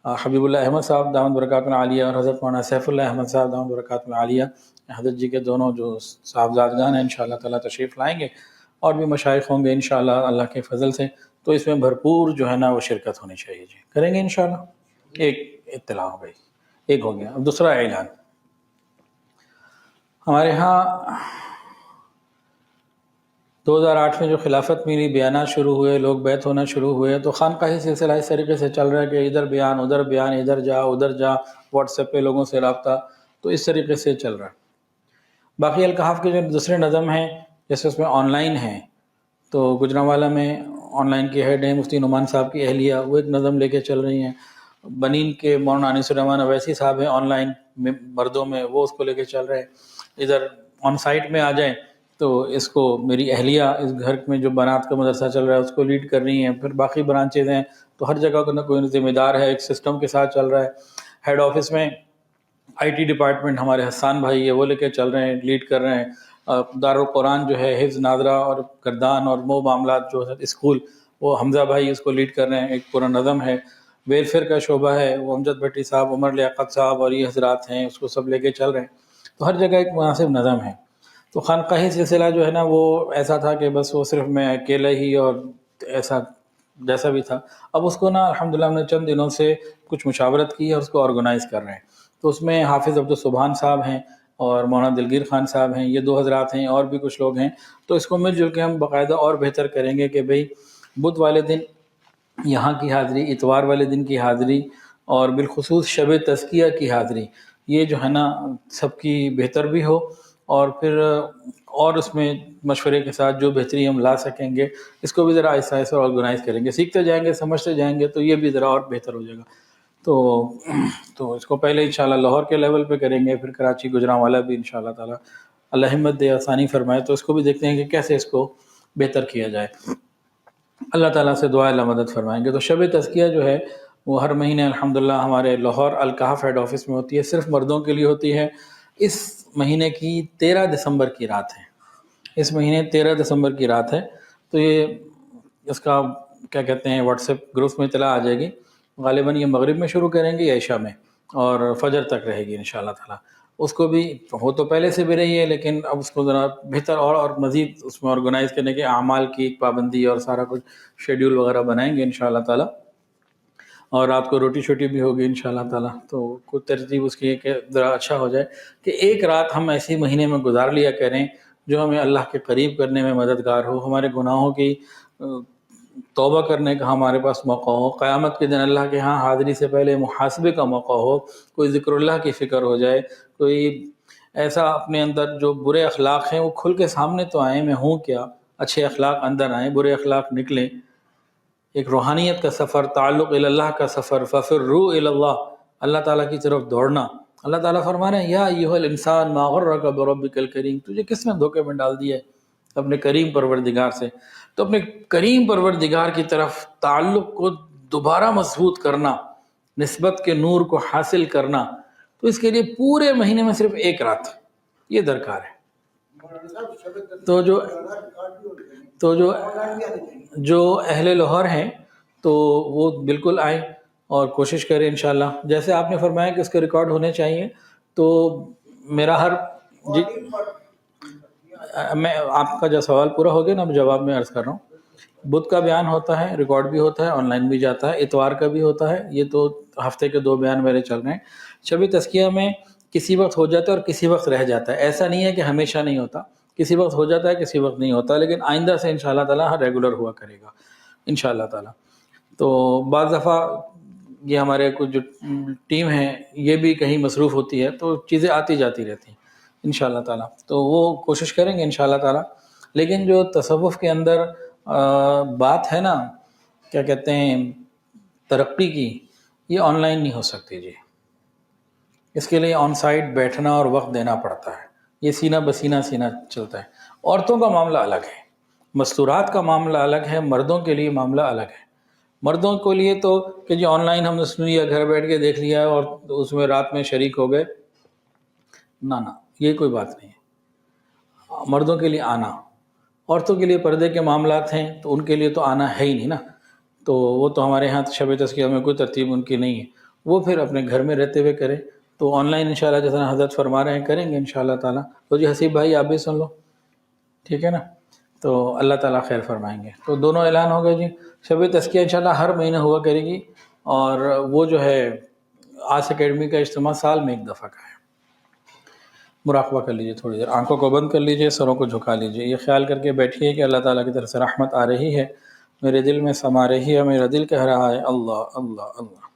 حبیب اللہ احمد صاحب دامت برکاتہ العالیہ اور حضرت مولانا سیف اللہ احمد صاحب دامت برکاتہ العالیہ، حضرت جی کے دونوں جو صاحبزادگان ہیں انشاءاللہ تعالی تشریف لائیں گے، اور بھی مشائخ ہوں گے انشاءاللہ اللہ کے فضل سے. تو اس میں بھرپور جو ہے نا وہ شرکت ہونی چاہیے جی. کریں گے انشاءاللہ. ایک اطلاع ہو گئی، ایک ہو گیا. اب دوسرا اعلان، ہمارے ہاں 2008 میں جو خلافت میری بیانات شروع ہوئے، لوگ بیعت ہونا شروع ہوئے، تو خانقاہی سلسلہ اس طریقے سے چل رہا ہے کہ ادھر بیان، ادھر جا ادھر جا، واٹس ایپ پہ لوگوں سے رابطہ، تو اس طریقے سے چل رہا ہے. باقی الکحف کے جو دوسرے نظم ہیں جیسے اس میں آن لائن ہیں، تو گجرانوالہ میں آن لائن کی ہیڈ ہیں مفتی نعمان صاحب کی اہلیہ، وہ ایک نظم لے کے چل رہی ہیں. بنین کے مولانا انیس الرحمن اویسی صاحب ہیں آن لائن مردوں میں، وہ اس کو لے کے چل رہے ہیں. ادھر آن سائٹ میں آ جائیں تو اس کو میری اہلیہ اس گھر میں جو بنات کا مدرسہ چل رہا ہے اس کو لیڈ کر رہی ہیں. پھر باقی برانچز ہیں، تو ہر جگہ کا کوئی ذمہ دار ہے، ایک سسٹم کے ساتھ چل رہا ہے. ہیڈ آفس میں آئی ٹی ڈپارٹمنٹ ہمارے حسان بھائی ہے، وہ لے کے چل رہے ہیں، لیڈ کر رہے ہیں. دارالقرآن جو ہے حفظ ناظرہ اور گردان اور وہ معاملات جو ہے اسکول، وہ حمزہ بھائی اس کو لیڈ کر رہے ہیں، ایک پورا نظم ہے. ویلفیئر کا شعبہ ہے، وہ امجد بھٹی صاحب، عمر لیاقت صاحب اور یہ حضرات ہیں، اس کو سب لے کے چل رہے ہیں. تو ہر جگہ ایک مناسب نظم ہے. تو خانقاہی سلسلہ جو ہے نا وہ ایسا تھا کہ بس وہ صرف میں اکیلے ہی اور ایسا جیسا بھی تھا. اب اس کو نا الحمدللہ ہم نے چند دنوں سے کچھ مشاورت کی ہے اور اس کو آرگنائز کر رہے ہیں. تو اس میں حافظ عبدالسبحان صاحب ہیں اور مولانا دلگیر خان صاحب ہیں، یہ دو حضرات ہیں، اور بھی کچھ لوگ ہیں. تو اس کو مل جل کے ہم باقاعدہ اور بہتر کریں گے کہ بھئی بدھ والے دن یہاں کی حاضری، اتوار والے دن کی حاضری، اور بالخصوص شب تزکیہ کی حاضری، یہ جو ہے نا سب کی بہتر بھی ہو، اور پھر اور اس میں مشورے کے ساتھ جو بہتری ہم لا سکیں گے اس کو بھی ذرا آہستہ آہستہ آرگنائز کریں گے. سیکھتے جائیں گے، سمجھتے جائیں گے، تو یہ بھی ذرا اور بہتر ہو جائے گا. تو اس کو پہلے انشاءاللہ لاہور کے لیول پہ کریں گے، پھر کراچی گجرانوالہ بھی انشاءاللہ تعالی اللہ ہمت دے، آسانی فرمائے، تو اس کو بھی دیکھتے ہیں کہ کیسے اس کو بہتر کیا جائے. اللہ تعالیٰ سے دعا اللہ مدد فرمائیں گے. تو شب تزکیہ جو ہے وہ ہر مہینے الحمدللہ ہمارے لاہور الکحف ہیڈ آفس میں ہوتی ہے، صرف مردوں کے لیے ہوتی ہے. اس مہینے کی 13 دسمبر کی رات ہے، اس مہینے 13 دسمبر کی رات ہے. تو یہ اس کا کیا کہتے ہیں واٹس ایپ گروپ میں اطلاع آ جائے گی. غالباً یہ مغرب میں شروع کریں گے یا عشاء میں، اور فجر تک رہے گی انشاءاللہ تعالیٰ. اس کو بھی ہو تو پہلے سے بھی رہی ہے، لیکن اب اس کو ذرا بہتر اور مزید اس میں آرگنائز کرنے کے اعمال کی پابندی اور سارا کچھ شیڈیول وغیرہ بنائیں گے انشاءاللہ تعالیٰ. اور رات کو روٹی شوٹی بھی ہوگی انشاءاللہ تعالیٰ. تو کوئی ترتیب اس کی ہے کہ ذرا اچھا ہو جائے کہ ایک رات ہم ایسی مہینے میں گزار لیا کریں جو ہمیں اللہ کے قریب کرنے میں مددگار ہو، ہمارے گناہوں کی توبہ کرنے کا ہمارے پاس موقع ہو، قیامت کے دن اللہ کے ہاں حاضری سے پہلے محاسبے کا موقع ہو، کوئی ذکر اللہ کی فکر ہو جائے، کوئی ایسا اپنے اندر جو برے اخلاق ہیں وہ کھل کے سامنے تو آئیں، میں ہوں کیا، اچھے اخلاق اندر آئیں، برے اخلاق نکلیں. ایک روحانیت کا سفر، تعلق اللہ کا سفر، ففروا الی اللہ، اللہ تعالیٰ کی طرف دوڑنا. اللہ تعالیٰ فرما رہے ہیں یا ایھا الانسان ما غرک بربک الکریم، تجھے کس نے دھوکے میں ڈال دیا ہے اپنے کریم پروردگار سے. تو اپنے کریم پروردگار کی طرف تعلق کو دوبارہ مضبوط کرنا، نسبت کے نور کو حاصل کرنا، تو اس کے لیے پورے مہینے میں صرف ایک رات یہ درکار ہے. تو جو اہل لاہور ہیں تو وہ بالکل آئیں اور کوشش کریں انشاءاللہ. جیسے آپ نے فرمایا کہ اس کے ریکارڈ ہونے چاہیے، تو میرا جی میں آپ کا جو سوال پورا ہو گیا نا، اب جواب میں عرض کر رہا ہوں. بدھ کا بیان ہوتا ہے، ریکارڈ بھی ہوتا ہے، آن لائن بھی جاتا ہے، اتوار کا بھی ہوتا ہے. یہ تو ہفتے کے 2 بیان میرے چل رہے ہیں. شب تزکیہ میں کسی وقت ہو جاتا ہے اور کسی وقت رہ جاتا ہے، ایسا نہیں ہے کہ ہمیشہ نہیں ہوتا، کسی وقت ہو جاتا ہے کسی وقت نہیں ہوتا، لیکن آئندہ سے انشاءاللہ تعالیٰ ہر ریگولر ہوا کرے گا انشاءاللہ تعالیٰ. تو بعض دفعہ یہ ہمارے کچھ جو ٹیم ہے یہ بھی کہیں مصروف ہوتی ہے، تو چیزیں آتی جاتی رہتی ہیں انشاءاللہ تعالیٰ. تو وہ کوشش کریں گے انشاءاللہ تعالیٰ. لیکن جو تصوف کے اندر بات ہے نا، کیا کہتے ہیں ترقی کی، یہ آن لائن نہیں ہو سکتی جی. اس کے لیے آن سائٹ بیٹھنا اور وقت دینا پڑتا ہے. یہ سینہ بسینہ چلتا ہے. عورتوں کا معاملہ الگ ہے. مستورات کا معاملہ الگ ہے، مردوں کے لیے معاملہ الگ ہے۔ مردوں کے لیے تو کہ جی آن لائن ہم نے سن لیا، گھر بیٹھ کے دیکھ لیا اور اس میں رات میں شریک ہو گئے، نہ یہ کوئی بات نہیں ہے۔ مردوں کے لیے آنا، عورتوں کے لیے پردے کے معاملات ہیں تو ان کے لیے تو آنا ہے ہی نہیں نا، تو وہ تو ہمارے ہاں شب تذکیہ میں کوئی ترتیب ان کی نہیں ہے، وہ پھر اپنے گھر میں رہتے ہوئے کریں۔ تو آن لائن انشاءاللہ جیسا حضرت فرما رہے ہیں کریں گے انشاءاللہ تعالیٰ۔ تو جی حسیب بھائی آپ بھی سن لو، ٹھیک ہے نا، تو اللہ تعالیٰ خیر فرمائیں گے۔ تو دونوں اعلان ہو گئے جی۔ شب تذکیہ انشاءاللہ ہر مہینے ہوا کرے گی، اور وہ جو ہے آس اکیڈمی کا اجتماع سال میں ایک دفعہ کا ہے۔ مراقبہ کر لیجئے، تھوڑی دیر آنکھوں کو بند کر لیجئے، سروں کو جھکا لیجئے، یہ خیال کر کے بیٹھیے کہ اللہ تعالیٰ کی طرف سے رحمت آ رہی ہے، میرے دل میں سما رہی ہے، میرا دل کہہ رہا ہے اللہ اللہ اللہ۔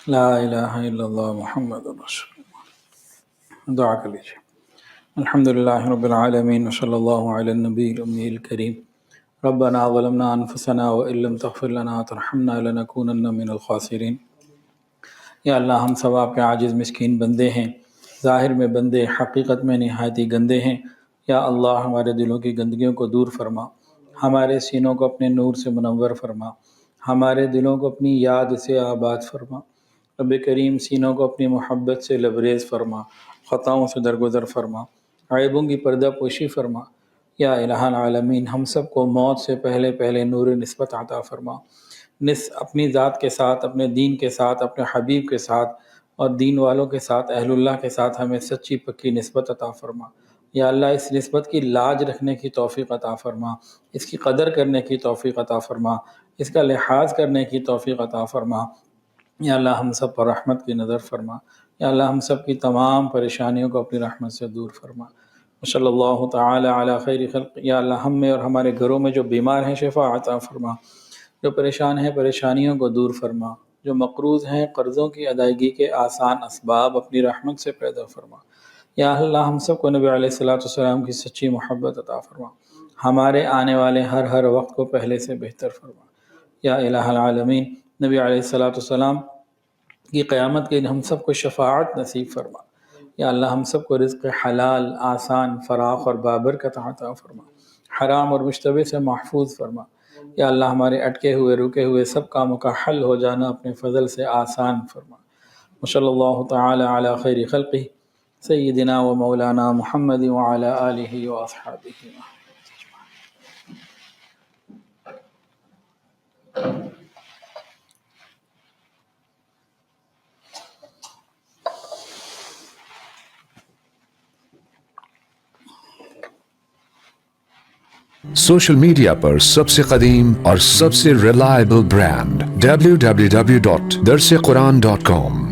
لا الہ الا اللہ محمد رسول اللہ. دعا کر لیجیے. الحمدللہ رب العالمین وصلی اللہ علی النبی الامی الکریم. ربنا ظلمنا انفسنا وان لم تغفر لنا وترحمنا لنکونن من الخاسرین. یا اللہ ہم سب آپ کے عاجز مسکین بندے ہیں، ظاہر میں بندے، حقیقت میں نہایت ہی گندے ہیں. یا اللہ ہمارے دلوں کی گندگیوں کو دور فرما، ہمارے سینوں کو اپنے نور سے منور فرما، ہمارے دلوں کو اپنی یاد سے آباد فرما. رب کریم سینوں کو اپنی محبت سے لبریز فرما، خطاؤں سے درگزر فرما، عیبوں کی پردہ پوشی فرما. یا الہ العالمین ہم سب کو موت سے پہلے پہلے نور نسبت عطا فرما. اپنی ذات کے ساتھ، اپنے دین کے ساتھ، اپنے حبیب کے ساتھ اور دین والوں کے ساتھ، اہل اللہ کے ساتھ ہمیں سچی پکی نسبت عطا فرما. یا اللہ اس نسبت کی لاج رکھنے کی توفیق عطا فرما، اس کی قدر کرنے کی توفیق عطا فرما، اس کا لحاظ کرنے کی توفیق عطا فرما. یا اللہ ہم سب پر رحمت کی نظر فرما. یا اللہ ہم سب کی تمام پریشانیوں کو اپنی رحمت سے دور فرما. صلی اللہ تعالی علی خیر خلق. یا اللہ ہم میں اور ہمارے گھروں میں جو بیمار ہیں شفا عطا فرما، جو پریشان ہیں پریشانیوں کو دور فرما، جو مقروض ہیں قرضوں کی ادائیگی کے آسان اسباب اپنی رحمت سے پیدا فرما. یا اللہ ہم سب کو نبی علیہ السلام کی سچی محبت عطا فرما، ہمارے آنے والے ہر وقت کو پہلے سے بہتر فرما. یا الہ العالمین نبی علیہ السلام کی قیامت کے دن ہم سب کو شفاعت نصیب فرما. یا اللہ ہم سب کو رزق حلال، آسان، فراخ اور بابرکت عطا فرما، حرام اور مشتبہ سے محفوظ فرما. یا اللہ ہمارے اٹکے ہوئے رکے ہوئے سب کاموں کا حل ہو جانا اپنے فضل سے آسان فرما. وصلی اللہ تعالی علی خیر خلقہ سیدنا و مولانا محمد وعلی آلہ و اصحابہ. سوشل میڈیا پر سب سے قدیم اور سب سے ریلائبل برانڈ www.darsequran.com